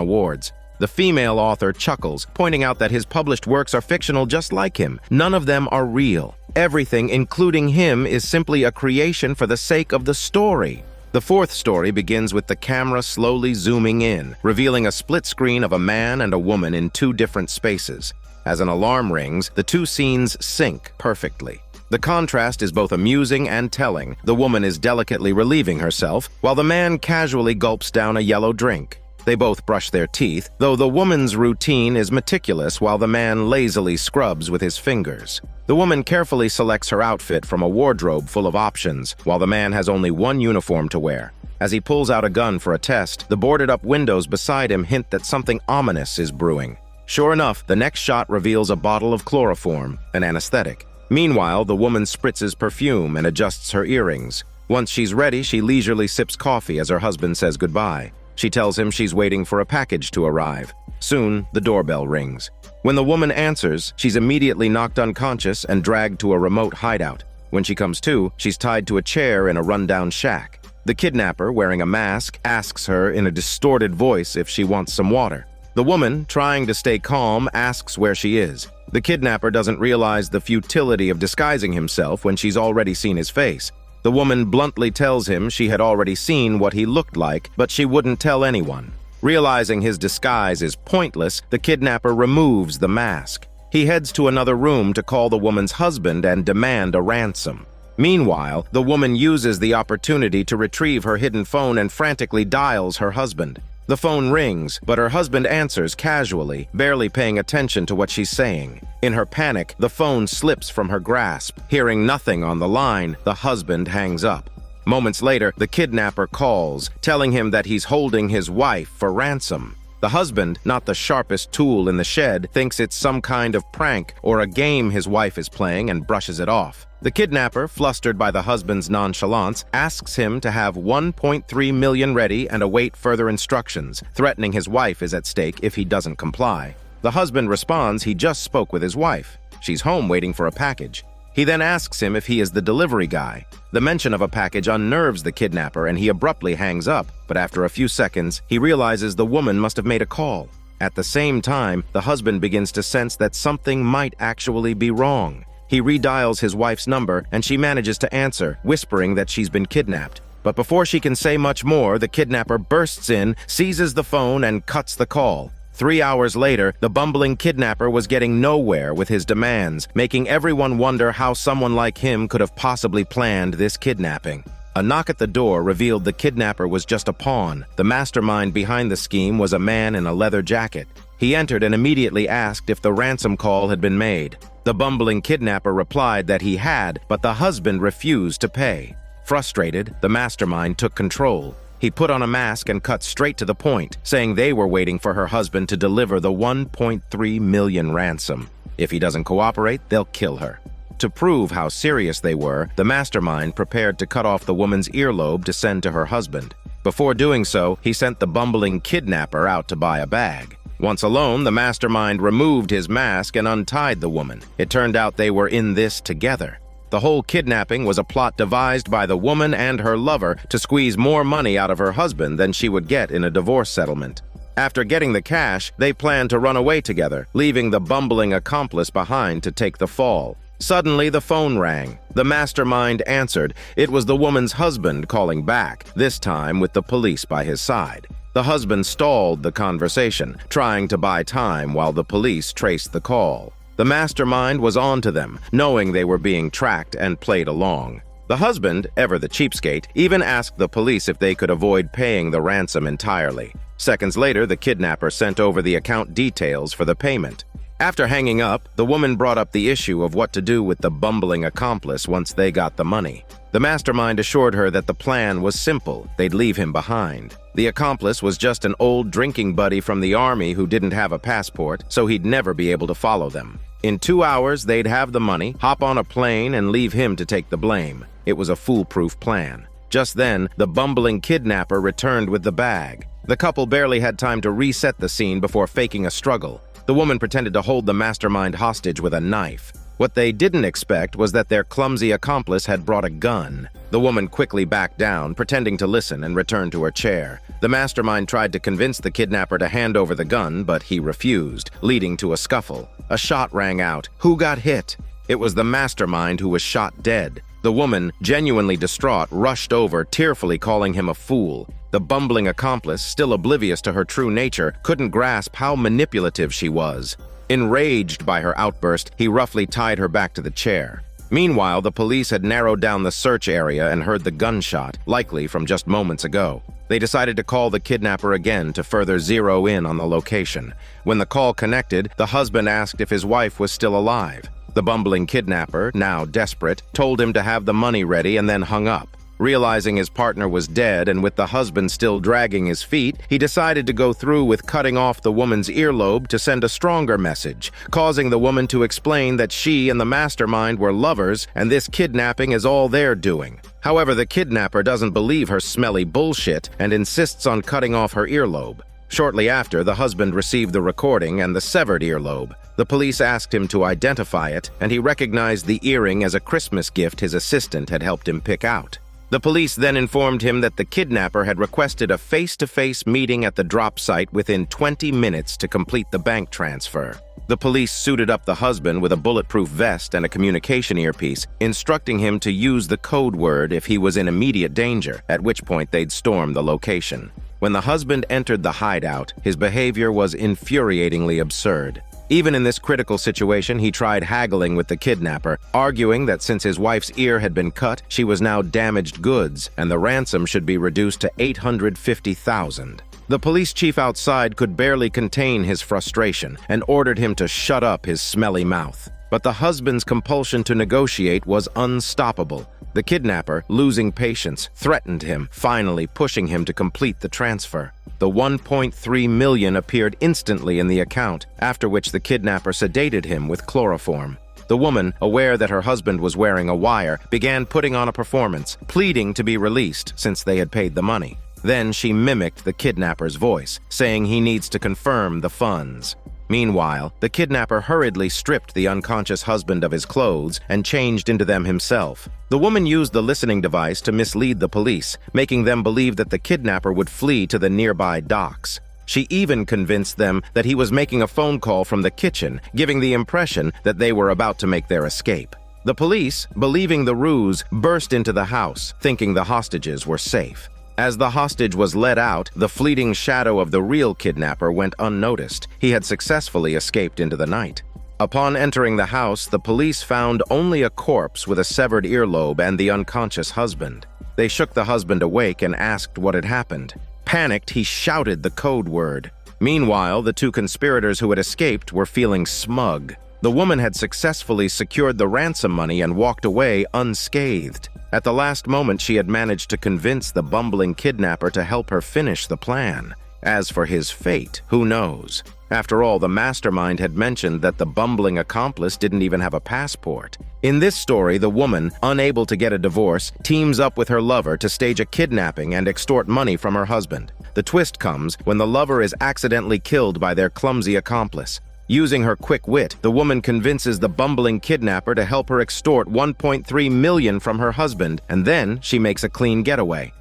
awards. The female author chuckles, pointing out that his published works are fictional just like him. None of them are real. Everything, including him, is simply a creation for the sake of the story. The fourth story begins with the camera slowly zooming in, revealing a split screen of a man and a woman in two different spaces. As an alarm rings, the two scenes sync perfectly. The contrast is both amusing and telling. The woman is delicately relieving herself, while the man casually gulps down a yellow drink. They both brush their teeth, though the woman's routine is meticulous while the man lazily scrubs with his fingers. The woman carefully selects her outfit from a wardrobe full of options, while the man has only one uniform to wear. As he pulls out a gun for a test, the boarded-up windows beside him hint that something ominous is brewing. Sure enough, the next shot reveals a bottle of chloroform, an anesthetic. Meanwhile, the woman spritzes perfume and adjusts her earrings. Once she's ready, she leisurely sips coffee as her husband says goodbye. She tells him she's waiting for a package to arrive. Soon, the doorbell rings. When the woman answers, she's immediately knocked unconscious and dragged to a remote hideout. When she comes to, she's tied to a chair in a rundown shack. The kidnapper, wearing a mask, asks her in a distorted voice if she wants some water. The woman, trying to stay calm, asks where she is. The kidnapper doesn't realize the futility of disguising himself when she's already seen his face. The woman bluntly tells him she had already seen what he looked like, but she wouldn't tell anyone. Realizing his disguise is pointless, the kidnapper removes the mask. He heads to another room to call the woman's husband and demand a ransom. Meanwhile, the woman uses the opportunity to retrieve her hidden phone and frantically dials her husband. The phone rings, but her husband answers casually, barely paying attention to what she's saying. In her panic, the phone slips from her grasp. Hearing nothing on the line, the husband hangs up. Moments later, the kidnapper calls, telling him that he's holding his wife for ransom. The husband, not the sharpest tool in the shed, thinks it's some kind of prank or a game his wife is playing and brushes it off. The kidnapper, flustered by the husband's nonchalance, asks him to have $1.3 million ready and await further instructions, threatening his wife is at stake if he doesn't comply. The husband responds he just spoke with his wife. She's home waiting for a package. He then asks him if he is the delivery guy. The mention of a package unnerves the kidnapper and he abruptly hangs up, but after a few seconds, he realizes the woman must have made a call. At the same time, the husband begins to sense that something might actually be wrong. He redials his wife's number and she manages to answer, whispering that she's been kidnapped. But before she can say much more, the kidnapper bursts in, seizes the phone, and cuts the call. 3 hours later, the bumbling kidnapper was getting nowhere with his demands, making everyone wonder how someone like him could have possibly planned this kidnapping. A knock at the door revealed the kidnapper was just a pawn. The mastermind behind the scheme was a man in a leather jacket. He entered and immediately asked if the ransom call had been made. The bumbling kidnapper replied that he had, but the husband refused to pay. Frustrated, the mastermind took control. He put on a mask and cut straight to the point, saying they were waiting for her husband to deliver the $1.3 million ransom. If he doesn't cooperate, they'll kill her. To prove how serious they were, the mastermind prepared to cut off the woman's earlobe to send to her husband. Before doing so, he sent the bumbling kidnapper out to buy a bag. Once alone, the mastermind removed his mask and untied the woman. It turned out they were in this together. The whole kidnapping was a plot devised by the woman and her lover to squeeze more money out of her husband than she would get in a divorce settlement. After getting the cash, they planned to run away together, leaving the bumbling accomplice behind to take the fall. Suddenly, the phone rang. The mastermind answered. It was the woman's husband calling back, this time with the police by his side. The husband stalled the conversation, trying to buy time while the police traced the call. The mastermind was on to them, knowing they were being tracked, and played along. The husband, ever the cheapskate, even asked the police if they could avoid paying the ransom entirely. Seconds later, the kidnapper sent over the account details for the payment. After hanging up, the woman brought up the issue of what to do with the bumbling accomplice once they got the money. The mastermind assured her that the plan was simple. They'd leave him behind. The accomplice was just an old drinking buddy from the army who didn't have a passport, so he'd never be able to follow them. In 2 hours, they'd have the money, hop on a plane, and leave him to take the blame. it was a foolproof plan. Just then, the bumbling kidnapper returned with the bag. The couple barely had time to reset the scene before faking a struggle. The woman pretended to hold the mastermind hostage with a knife. What they didn't expect was that their clumsy accomplice had brought a gun. The woman quickly backed down, pretending to listen, and returned to her chair. The mastermind tried to convince the kidnapper to hand over the gun, but he refused, leading to a scuffle. A shot rang out. Who got hit? It was the mastermind who was shot dead. The woman, genuinely distraught, rushed over, tearfully calling him a fool. The bumbling accomplice, still oblivious to her true nature, couldn't grasp how manipulative she was. Enraged by her outburst, he roughly tied her back to the chair. Meanwhile, the police had narrowed down the search area and heard the gunshot, likely from just moments ago. They decided to call the kidnapper again to further zero in on the location. When the call connected, the husband asked if his wife was still alive. The bumbling kidnapper, now desperate, told him to have the money ready and then hung up. Realizing his partner was dead and with the husband still dragging his feet, he decided to go through with cutting off the woman's earlobe to send a stronger message, causing the woman to explain that she and the mastermind were lovers and this kidnapping is all they're doing. However, the kidnapper doesn't believe her smelly bullshit and insists on cutting off her earlobe. Shortly after, the husband received the recording and the severed earlobe. The police asked him to identify it, and he recognized the earring as a Christmas gift his assistant had helped him pick out. The police then informed him that the kidnapper had requested a face-to-face meeting at the drop site within 20 minutes to complete the bank transfer. The police suited up the husband with a bulletproof vest and a communication earpiece, instructing him to use the code word if he was in immediate danger, at which point they'd storm the location. When the husband entered the hideout, his behavior was infuriatingly absurd. Even in this critical situation, he tried haggling with the kidnapper, arguing that since his wife's ear had been cut, she was now damaged goods, and the ransom should be reduced to $850,000. The police chief outside could barely contain his frustration and ordered him to shut up his smelly mouth. But the husband's compulsion to negotiate was unstoppable. The kidnapper, losing patience, threatened him, finally pushing him to complete the transfer. The $1.3 million appeared instantly in the account, after which the kidnapper sedated him with chloroform. The woman, aware that her husband was wearing a wire, began putting on a performance, pleading to be released since they had paid the money. Then she mimicked the kidnapper's voice, saying he needs to confirm the funds. Meanwhile, the kidnapper hurriedly stripped the unconscious husband of his clothes and changed into them himself. The woman used the listening device to mislead the police, making them believe that the kidnapper would flee to the nearby docks. She even convinced them that he was making a phone call from the kitchen, giving the impression that they were about to make their escape. The police, believing the ruse, burst into the house, thinking the hostages were safe. As the hostage was led out, the fleeting shadow of the real kidnapper went unnoticed. He had successfully escaped into the night. Upon entering the house, the police found only a corpse with a severed earlobe and the unconscious husband. They shook the husband awake and asked what had happened. Panicked, he shouted the code word. Meanwhile, the two conspirators who had escaped were feeling smug. The woman had successfully secured the ransom money and walked away unscathed. At the last moment, she had managed to convince the bumbling kidnapper to help her finish the plan. As for his fate, who knows? After all, the mastermind had mentioned that the bumbling accomplice didn't even have a passport. In this story, the woman, unable to get a divorce, teams up with her lover to stage a kidnapping and extort money from her husband. The twist comes when the lover is accidentally killed by their clumsy accomplice. Using her quick wit, the woman convinces the bumbling kidnapper to help her extort $1.3 million from her husband, and then she makes a clean getaway.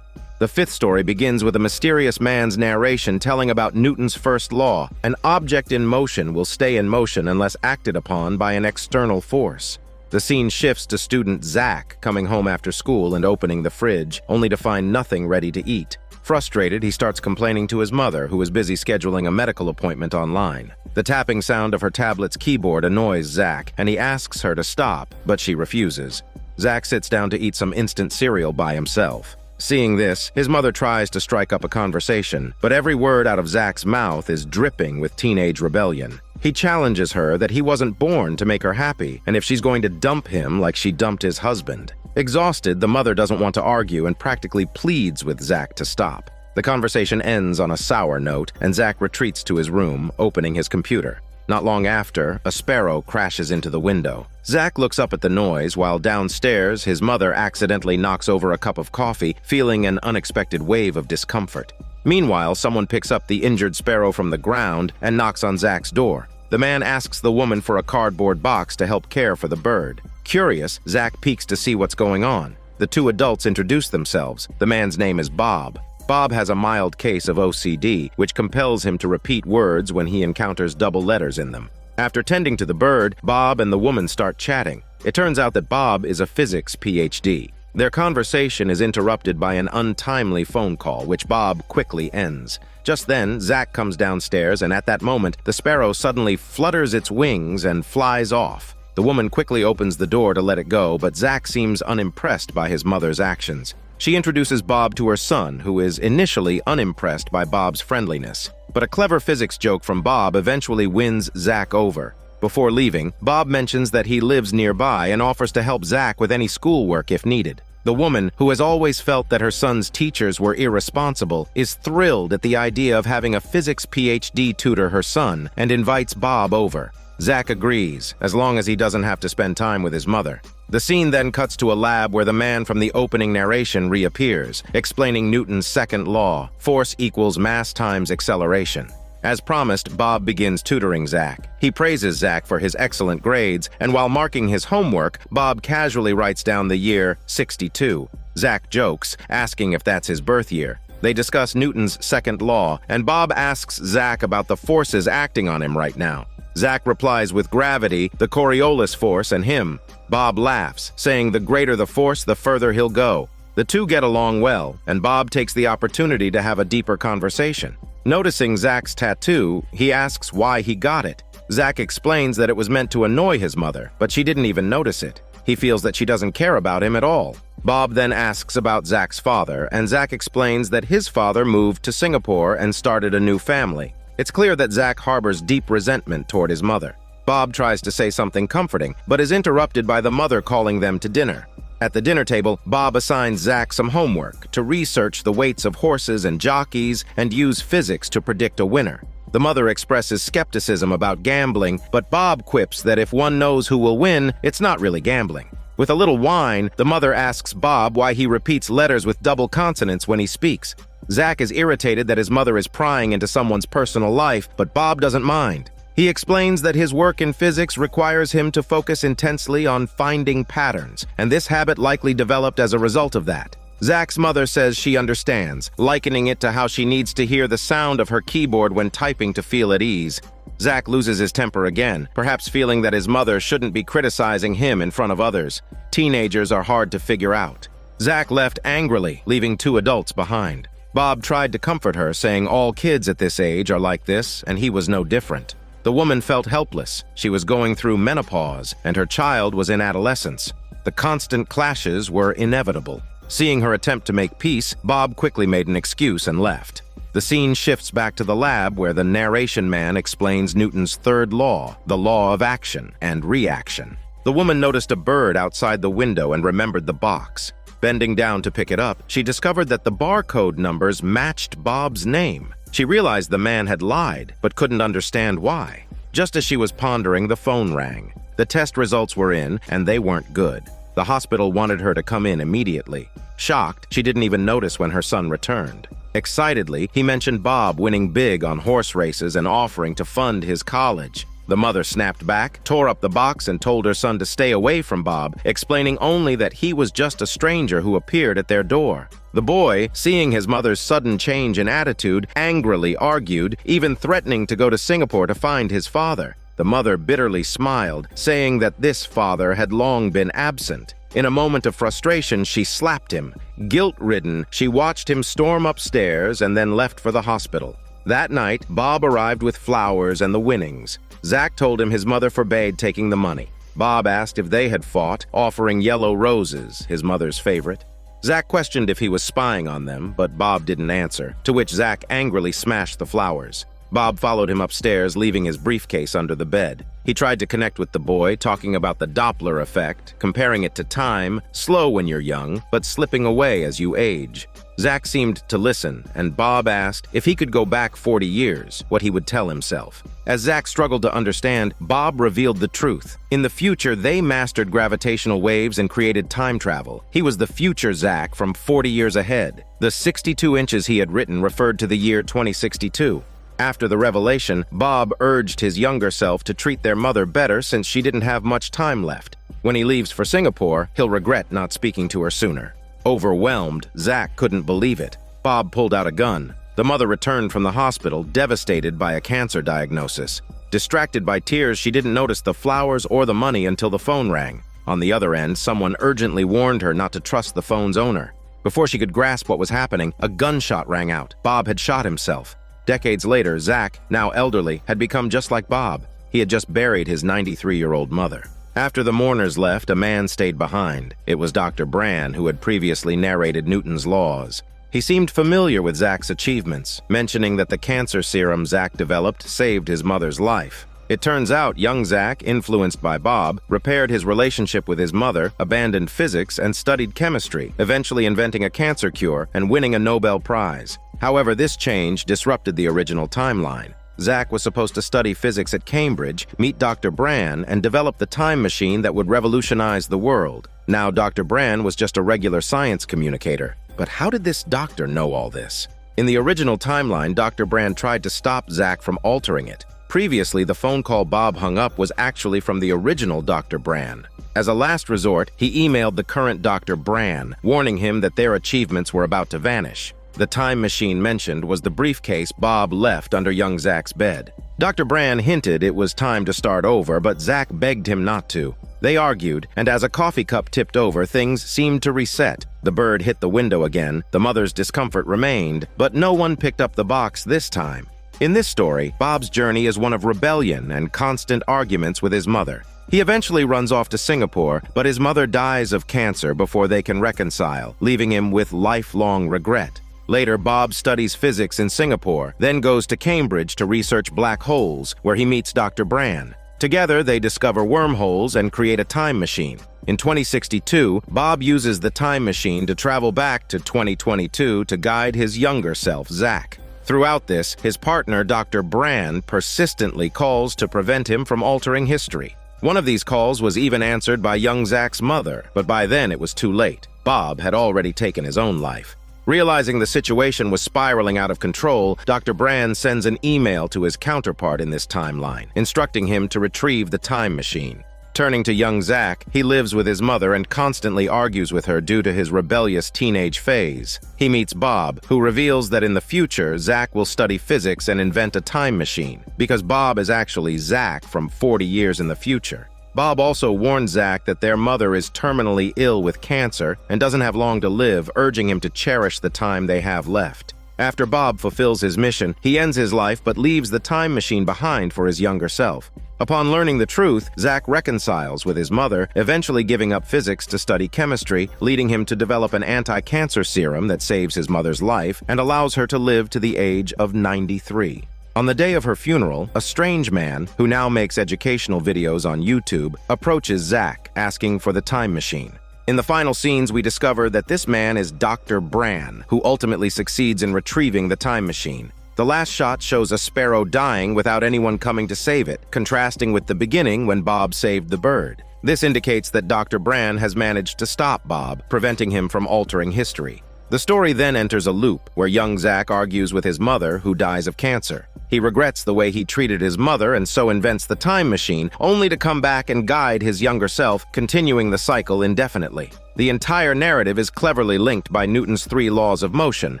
The fifth story begins with a mysterious man's narration telling about Newton's first law: an object in motion will stay in motion unless acted upon by an external force. The scene shifts to student Zach coming home after school and opening the fridge, only to find nothing ready to eat. Frustrated, he starts complaining to his mother, who is busy scheduling a medical appointment online. The tapping sound of her tablet's keyboard annoys Zach, and he asks her to stop, but she refuses. Zach sits down to eat some instant cereal by himself. Seeing this, his mother tries to strike up a conversation, but every word out of Zach's mouth is dripping with teenage rebellion. He challenges her that he wasn't born to make her happy, and if she's going to dump him like she dumped his husband. Exhausted, the mother doesn't want to argue and practically pleads with Zach to stop. The conversation ends on a sour note, and Zach retreats to his room, opening his computer. Not long after, a sparrow crashes into the window. Zach looks up at the noise while downstairs his mother accidentally knocks over a cup of coffee, feeling an unexpected wave of discomfort. Meanwhile, someone picks up the injured sparrow from the ground and knocks on Zach's door. The man asks the woman for a cardboard box to help care for the bird. Curious, Zach peeks to see what's going on. The two adults introduce themselves. The man's name is Bob. Bob has a mild case of OCD, which compels him to repeat words when he encounters double letters in them. After tending to the bird, Bob and the woman start chatting. It turns out that Bob is a physics PhD. Their conversation is interrupted by an untimely phone call, which Bob quickly ends. Just then, Zach comes downstairs, and at that moment, the sparrow suddenly flutters its wings and flies off. The woman quickly opens the door to let it go, but Zach seems unimpressed by his mother's actions. She introduces Bob to her son, who is initially unimpressed by Bob's friendliness. But a clever physics joke from Bob eventually wins Zach over. Before leaving, Bob mentions that he lives nearby and offers to help Zach with any schoolwork if needed. The woman, who has always felt that her son's teachers were irresponsible, is thrilled at the idea of having a physics PhD tutor her son and invites Bob over. Zach agrees, as long as he doesn't have to spend time with his mother. The scene then cuts to a lab where the man from the opening narration reappears, explaining Newton's second law, force equals mass times acceleration. As promised, Bob begins tutoring Zach. He praises Zach for his excellent grades, and while marking his homework, Bob casually writes down the year 62. Zach jokes, asking if that's his birth year. They discuss Newton's second law, and Bob asks Zach about the forces acting on him right now. Zach replies with gravity, the Coriolis force, and him. Bob laughs, saying the greater the force, the further he'll go. The two get along well, and Bob takes the opportunity to have a deeper conversation. Noticing Zach's tattoo, he asks why he got it. Zach explains that it was meant to annoy his mother, but she didn't even notice it. He feels that she doesn't care about him at all. Bob then asks about Zach's father, and Zach explains that his father moved to Singapore and started a new family. It's clear that Zach harbors deep resentment toward his mother. Bob tries to say something comforting, but is interrupted by the mother calling them to dinner. At the dinner table, Bob assigns Zach some homework to research the weights of horses and jockeys and use physics to predict a winner. The mother expresses skepticism about gambling, but Bob quips that if one knows who will win, it's not really gambling. With a little whine, the mother asks Bob why he repeats letters with double consonants when he speaks. Zach is irritated that his mother is prying into someone's personal life, but Bob doesn't mind. He explains that his work in physics requires him to focus intensely on finding patterns, and this habit likely developed as a result of that. Zach's mother says she understands, likening it to how she needs to hear the sound of her keyboard when typing to feel at ease. Zach loses his temper again, perhaps feeling that his mother shouldn't be criticizing him in front of others. Teenagers are hard to figure out. Zach left angrily, leaving two adults behind. Bob tried to comfort her, saying all kids at this age are like this, and he was no different. The woman felt helpless. She was going through menopause, and her child was in adolescence. The constant clashes were inevitable. Seeing her attempt to make peace, Bob quickly made an excuse and left. The scene shifts back to the lab where the narration man explains Newton's third law, the law of action and reaction. The woman noticed a bird outside the window and remembered the box. Bending down to pick it up, she discovered that the barcode numbers matched Bob's name. She realized the man had lied, but couldn't understand why. Just as she was pondering, the phone rang. The test results were in, and they weren't good. The hospital wanted her to come in immediately. Shocked, she didn't even notice when her son returned. Excitedly, he mentioned Bob winning big on horse races and offering to fund his college. The mother snapped back, tore up the box, and told her son to stay away from Bob, explaining only that he was just a stranger who appeared at their door. The boy, seeing his mother's sudden change in attitude, angrily argued, even threatening to go to Singapore to find his father. The mother bitterly smiled, saying that this father had long been absent. In a moment of frustration, she slapped him. Guilt-ridden, she watched him storm upstairs and then left for the hospital. That night, Bob arrived with flowers and the winnings. Zach told him his mother forbade taking the money. Bob asked if they had fought, offering yellow roses, his mother's favorite. Zach questioned if he was spying on them, but Bob didn't answer, to which Zach angrily smashed the flowers. Bob followed him upstairs, leaving his briefcase under the bed. He tried to connect with the boy, talking about the Doppler effect, comparing it to time, slow when you're young, but slipping away as you age. Zach seemed to listen, and Bob asked if he could go back 40 years, what he would tell himself. As Zach struggled to understand, Bob revealed the truth. In the future, they mastered gravitational waves and created time travel. He was the future Zach from 40 years ahead. The 62 inches he had written referred to the year 2062. After the revelation, Bob urged his younger self to treat their mother better since she didn't have much time left. When he leaves for Singapore, he'll regret not speaking to her sooner. Overwhelmed, Zach couldn't believe it. Bob pulled out a gun. The mother returned from the hospital, devastated by a cancer diagnosis. Distracted by tears, she didn't notice the flowers or the money until the phone rang. On the other end, someone urgently warned her not to trust the phone's owner. Before she could grasp what was happening, a gunshot rang out. Bob had shot himself. Decades later, Zach, now elderly, had become just like Bob. He had just buried his 93-year-old mother. After the mourners left, a man stayed behind. It was Dr. Bran, who had previously narrated Newton's laws. He seemed familiar with Zach's achievements, mentioning that the cancer serum Zach developed saved his mother's life. It turns out young Zach, influenced by Bob, repaired his relationship with his mother, abandoned physics, and studied chemistry, eventually inventing a cancer cure and winning a Nobel Prize. However, this change disrupted the original timeline. Zach was supposed to study physics at Cambridge, meet Dr. Bran, and develop the time machine that would revolutionize the world. Now, Dr. Bran was just a regular science communicator. But how did this doctor know all this? In the original timeline, Dr. Bran tried to stop Zach from altering it. Previously, the phone call Bob hung up was actually from the original Dr. Bran. As a last resort, he emailed the current Dr. Bran, warning him that their achievements were about to vanish. The time machine mentioned was the briefcase Bob left under young Zach's bed. Dr. Bran hinted it was time to start over, but Zach begged him not to. They argued, and as a coffee cup tipped over, things seemed to reset. The bird hit the window again, the mother's discomfort remained, but no one picked up the box this time. In this story, Bob's journey is one of rebellion and constant arguments with his mother. He eventually runs off to Singapore, but his mother dies of cancer before they can reconcile, leaving him with lifelong regret. Later, Bob studies physics in Singapore, then goes to Cambridge to research black holes, where he meets Dr. Bran. Together, they discover wormholes and create a time machine. In 2062, Bob uses the time machine to travel back to 2022 to guide his younger self, Zach. Throughout this, his partner, Dr. Bran, persistently calls to prevent him from altering history. One of these calls was even answered by young Zach's mother, but by then it was too late. Bob had already taken his own life. Realizing the situation was spiraling out of control, Dr. Bran sends an email to his counterpart in this timeline, instructing him to retrieve the time machine. Turning to young Zach, he lives with his mother and constantly argues with her due to his rebellious teenage phase. He meets Bob, who reveals that in the future, Zach will study physics and invent a time machine, because Bob is actually Zach from 40 years in the future. Bob also warns Zach that their mother is terminally ill with cancer and doesn't have long to live, urging him to cherish the time they have left. After Bob fulfills his mission, he ends his life but leaves the time machine behind for his younger self. Upon learning the truth, Zach reconciles with his mother, eventually giving up physics to study chemistry, leading him to develop an anti-cancer serum that saves his mother's life and allows her to live to the age of 93. On the day of her funeral, a strange man, who now makes educational videos on YouTube, approaches Zach, asking for the time machine. In the final scenes, we discover that this man is Dr. Bran, who ultimately succeeds in retrieving the time machine. The last shot shows a sparrow dying without anyone coming to save it, contrasting with the beginning when Bob saved the bird. This indicates that Dr. Bran has managed to stop Bob, preventing him from altering history. The story then enters a loop, where young Zach argues with his mother, who dies of cancer. He regrets the way he treated his mother and so invents the time machine, only to come back and guide his younger self, continuing the cycle indefinitely. The entire narrative is cleverly linked by Newton's 3 laws of motion,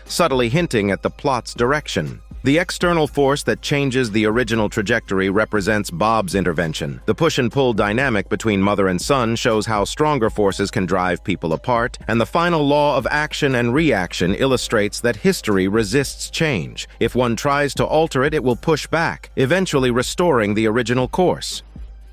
subtly hinting at the plot's direction. The external force that changes the original trajectory represents Bob's intervention. The push and pull dynamic between mother and son shows how stronger forces can drive people apart, and the final law of action and reaction illustrates that history resists change. If one tries to alter it, it will push back, eventually restoring the original course.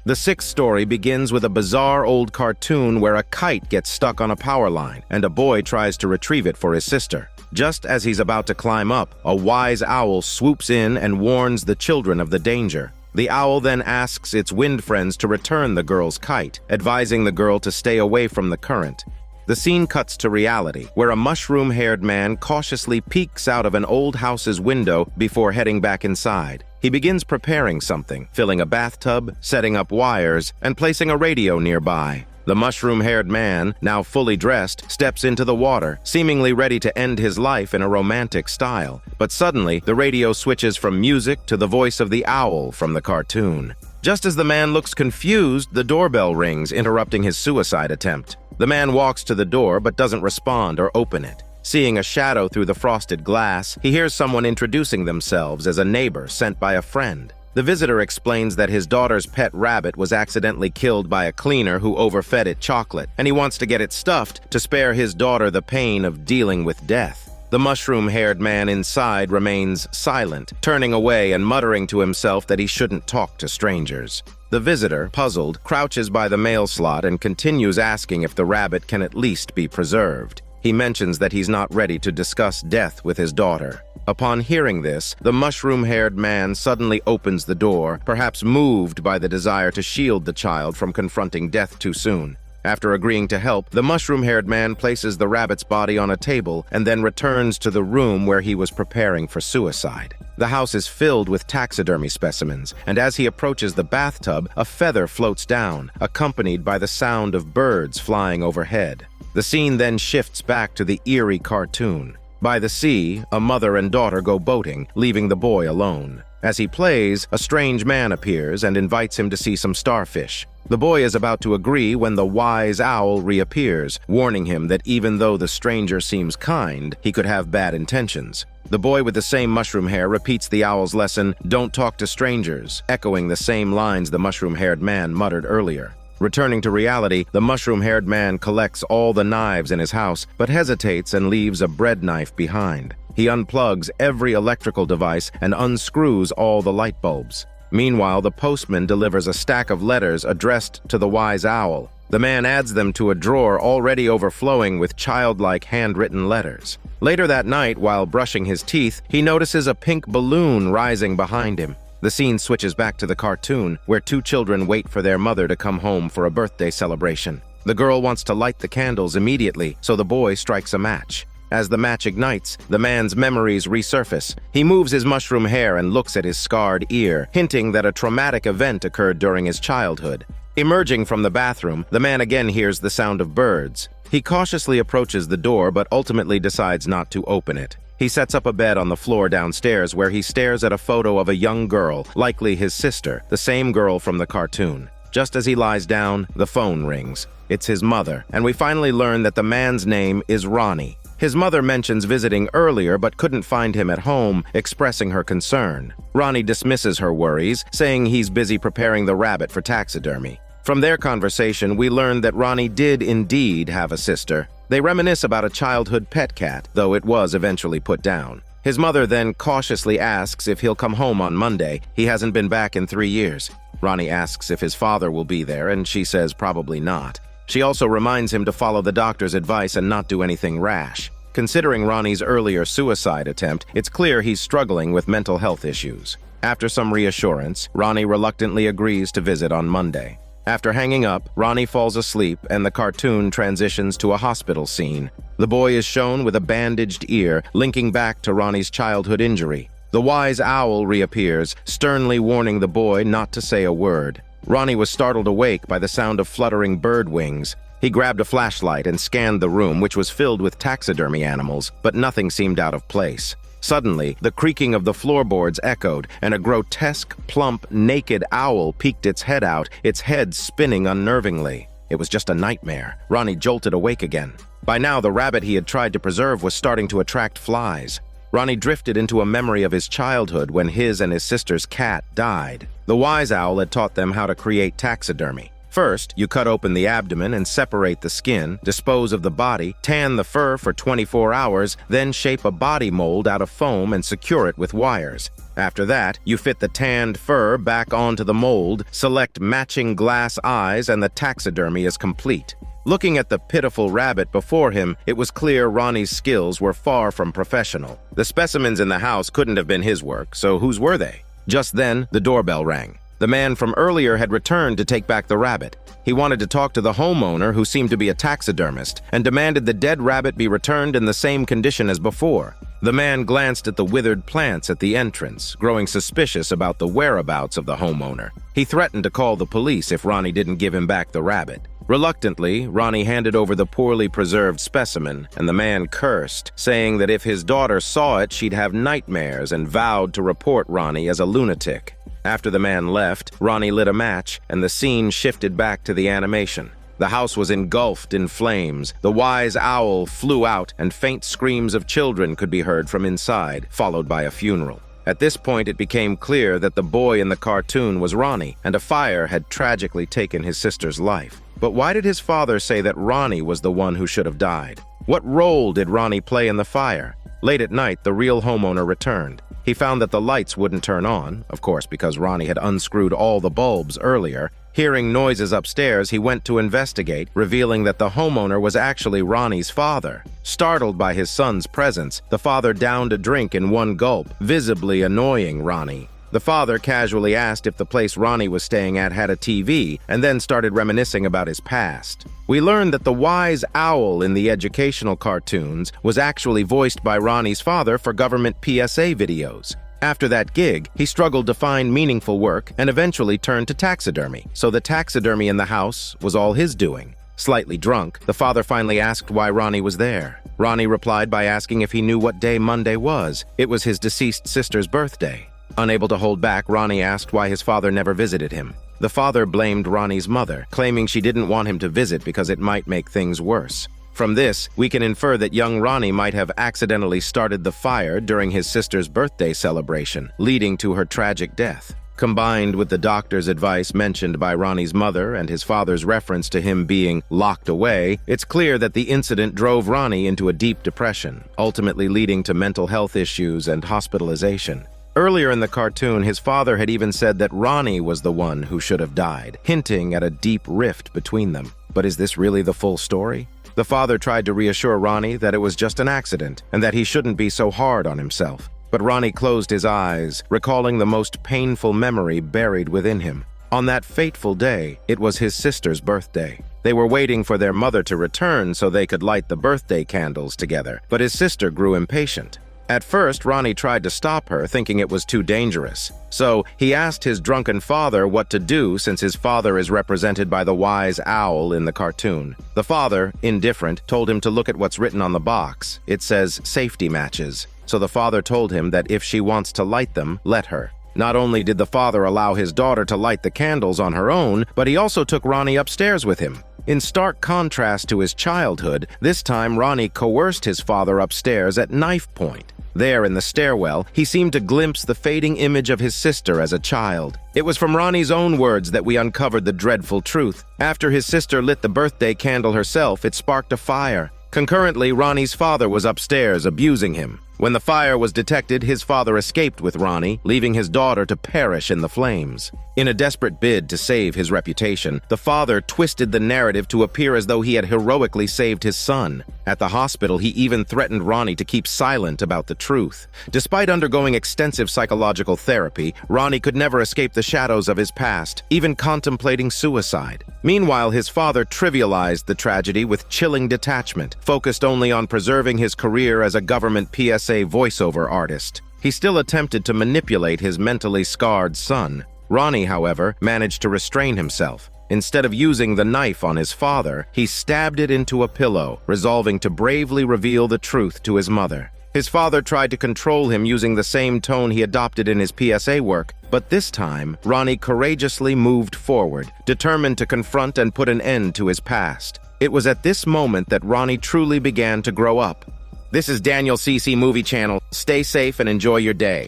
The 6th story begins with a bizarre old cartoon where a kite gets stuck on a power line, and a boy tries to retrieve it for his sister. Just as he's about to climb up, a wise owl swoops in and warns the children of the danger. The owl then asks its wind friends to return the girl's kite, advising the girl to stay away from the current. The scene cuts to reality, where a mushroom-haired man cautiously peeks out of an old house's window before heading back inside. He begins preparing something, filling a bathtub, setting up wires, and placing a radio nearby. The mushroom-haired man, now fully dressed, steps into the water, seemingly ready to end his life in a romantic style. But suddenly, the radio switches from music to the voice of the owl from the cartoon. Just as the man looks confused, the doorbell rings, interrupting his suicide attempt. The man walks to the door but doesn't respond or open it. Seeing a shadow through the frosted glass, he hears someone introducing themselves as a neighbor sent by a friend. The visitor explains that his daughter's pet rabbit was accidentally killed by a cleaner who overfed it chocolate, and he wants to get it stuffed to spare his daughter the pain of dealing with death. The mushroom-haired man inside remains silent, turning away and muttering to himself that he shouldn't talk to strangers. The visitor, puzzled, crouches by the mail slot and continues asking if the rabbit can at least be preserved. He mentions that he's not ready to discuss death with his daughter. Upon hearing this, the mushroom-haired man suddenly opens the door, perhaps moved by the desire to shield the child from confronting death too soon. After agreeing to help, the mushroom-haired man places the rabbit's body on a table and then returns to the room where he was preparing for suicide. The house is filled with taxidermy specimens, and as he approaches the bathtub, a feather floats down, accompanied by the sound of birds flying overhead. The scene then shifts back to the eerie cartoon. By the sea, a mother and daughter go boating, leaving the boy alone. As he plays, a strange man appears and invites him to see some starfish. The boy is about to agree when the wise owl reappears, warning him that even though the stranger seems kind, he could have bad intentions. The boy with the same mushroom hair repeats the owl's lesson, "Don't talk to strangers," echoing the same lines the mushroom-haired man muttered earlier. Returning to reality, the mushroom-haired man collects all the knives in his house, but hesitates and leaves a bread knife behind. He unplugs every electrical device and unscrews all the light bulbs. Meanwhile, the postman delivers a stack of letters addressed to the wise owl. The man adds them to a drawer already overflowing with childlike handwritten letters. Later that night, while brushing his teeth, he notices a pink balloon rising behind him. The scene switches back to the cartoon, where two children wait for their mother to come home for a birthday celebration. The girl wants to light the candles immediately, so the boy strikes a match. As the match ignites, the man's memories resurface. He moves his mushroom hair and looks at his scarred ear, hinting that a traumatic event occurred during his childhood. Emerging from the bathroom, the man again hears the sound of birds. He cautiously approaches the door but ultimately decides not to open it. He sets up a bed on the floor downstairs where he stares at a photo of a young girl, likely his sister, the same girl from the cartoon. Just as he lies down, the phone rings. It's his mother, and we finally learn that the man's name is Ronnie. His mother mentions visiting earlier but couldn't find him at home, expressing her concern. Ronnie dismisses her worries, saying he's busy preparing the rabbit for taxidermy. From their conversation, we learned that Ronnie did indeed have a sister. They reminisce about a childhood pet cat, though it was eventually put down. His mother then cautiously asks if he'll come home on Monday. He hasn't been back in 3 years. Ronnie asks if his father will be there, and she says probably not. She also reminds him to follow the doctor's advice and not do anything rash. Considering Ronnie's earlier suicide attempt, it's clear he's struggling with mental health issues. After some reassurance, Ronnie reluctantly agrees to visit on Monday. After hanging up, Ronnie falls asleep and the cartoon transitions to a hospital scene. The boy is shown with a bandaged ear, linking back to Ronnie's childhood injury. The wise owl reappears, sternly warning the boy not to say a word. Ronnie was startled awake by the sound of fluttering bird wings. He grabbed a flashlight and scanned the room, which was filled with taxidermy animals, but nothing seemed out of place. Suddenly, the creaking of the floorboards echoed, and a grotesque, plump, naked owl peeked its head out, its head spinning unnervingly. It was just a nightmare. Ronnie jolted awake again. By now, the rabbit he had tried to preserve was starting to attract flies. Ronnie drifted into a memory of his childhood when his and his sister's cat died. The wise owl had taught them how to create taxidermy. First, you cut open the abdomen and separate the skin, dispose of the body, tan the fur for 24 hours, then shape a body mold out of foam and secure it with wires. After that, you fit the tanned fur back onto the mold, select matching glass eyes, and the taxidermy is complete. Looking at the pitiful rabbit before him, it was clear Ronnie's skills were far from professional. The specimens in the house couldn't have been his work, so whose were they? Just then, the doorbell rang. The man from earlier had returned to take back the rabbit. He wanted to talk to the homeowner, who seemed to be a taxidermist, and demanded the dead rabbit be returned in the same condition as before. The man glanced at the withered plants at the entrance, growing suspicious about the whereabouts of the homeowner. He threatened to call the police if Ronnie didn't give him back the rabbit. Reluctantly, Ronnie handed over the poorly preserved specimen, and the man cursed, saying that if his daughter saw it, she'd have nightmares, and vowed to report Ronnie as a lunatic. After the man left, Ronnie lit a match, and the scene shifted back to the animation. The house was engulfed in flames, the wise owl flew out, and faint screams of children could be heard from inside, followed by a funeral. At this point, it became clear that the boy in the cartoon was Ronnie, and a fire had tragically taken his sister's life. But why did his father say that Ronnie was the one who should have died? What role did Ronnie play in the fire? Late at night, the real homeowner returned. He found that the lights wouldn't turn on, of course because Ronnie had unscrewed all the bulbs earlier. Hearing noises upstairs, he went to investigate, revealing that the homeowner was actually Ronnie's father. Startled by his son's presence, the father downed a drink in one gulp, visibly annoying Ronnie. The father casually asked if the place Ronnie was staying at had a TV, and then started reminiscing about his past. We learned that the wise owl in the educational cartoons was actually voiced by Ronnie's father for government PSA videos. After that gig, he struggled to find meaningful work and eventually turned to taxidermy, so the taxidermy in the house was all his doing. Slightly drunk, the father finally asked why Ronnie was there. Ronnie replied by asking if he knew what day Monday was. It was his deceased sister's birthday. Unable to hold back, Ronnie asked why his father never visited him. The father blamed Ronnie's mother, claiming she didn't want him to visit because it might make things worse. From this, we can infer that young Ronnie might have accidentally started the fire during his sister's birthday celebration, leading to her tragic death. Combined with the doctor's advice mentioned by Ronnie's mother and his father's reference to him being locked away, it's clear that the incident drove Ronnie into a deep depression, ultimately leading to mental health issues and hospitalization. Earlier in the cartoon, his father had even said that Ronnie was the one who should have died, hinting at a deep rift between them. But is this really the full story? The father tried to reassure Ronnie that it was just an accident and that he shouldn't be so hard on himself. But Ronnie closed his eyes, recalling the most painful memory buried within him. On that fateful day, it was his sister's birthday. They were waiting for their mother to return so they could light the birthday candles together, but his sister grew impatient. At first, Ronnie tried to stop her, thinking it was too dangerous. So, he asked his drunken father what to do since his father is represented by the wise owl in the cartoon. The father, indifferent, told him to look at what's written on the box. It says, "safety matches." So the father told him that if she wants to light them, let her. Not only did the father allow his daughter to light the candles on her own, but he also took Ronnie upstairs with him. In stark contrast to his childhood, this time Ronnie coerced his father upstairs at knife point. There, in the stairwell, he seemed to glimpse the fading image of his sister as a child. It was from Ronnie's own words that we uncovered the dreadful truth. After his sister lit the birthday candle herself, it sparked a fire. Concurrently, Ronnie's father was upstairs, abusing him. When the fire was detected, his father escaped with Ronnie, leaving his daughter to perish in the flames. In a desperate bid to save his reputation, the father twisted the narrative to appear as though he had heroically saved his son. At the hospital, he even threatened Ronnie to keep silent about the truth. Despite undergoing extensive psychological therapy, Ronnie could never escape the shadows of his past, even contemplating suicide. Meanwhile, his father trivialized the tragedy with chilling detachment, focused only on preserving his career as a government PSA voiceover artist. He still attempted to manipulate his mentally scarred son. Ronnie, however, managed to restrain himself. Instead of using the knife on his father, he stabbed it into a pillow, resolving to bravely reveal the truth to his mother. His father tried to control him using the same tone he adopted in his PSA work, but this time, Ronnie courageously moved forward, determined to confront and put an end to his past. It was at this moment that Ronnie truly began to grow up. This is Daniel CC Movie Channel. Stay safe and enjoy your day.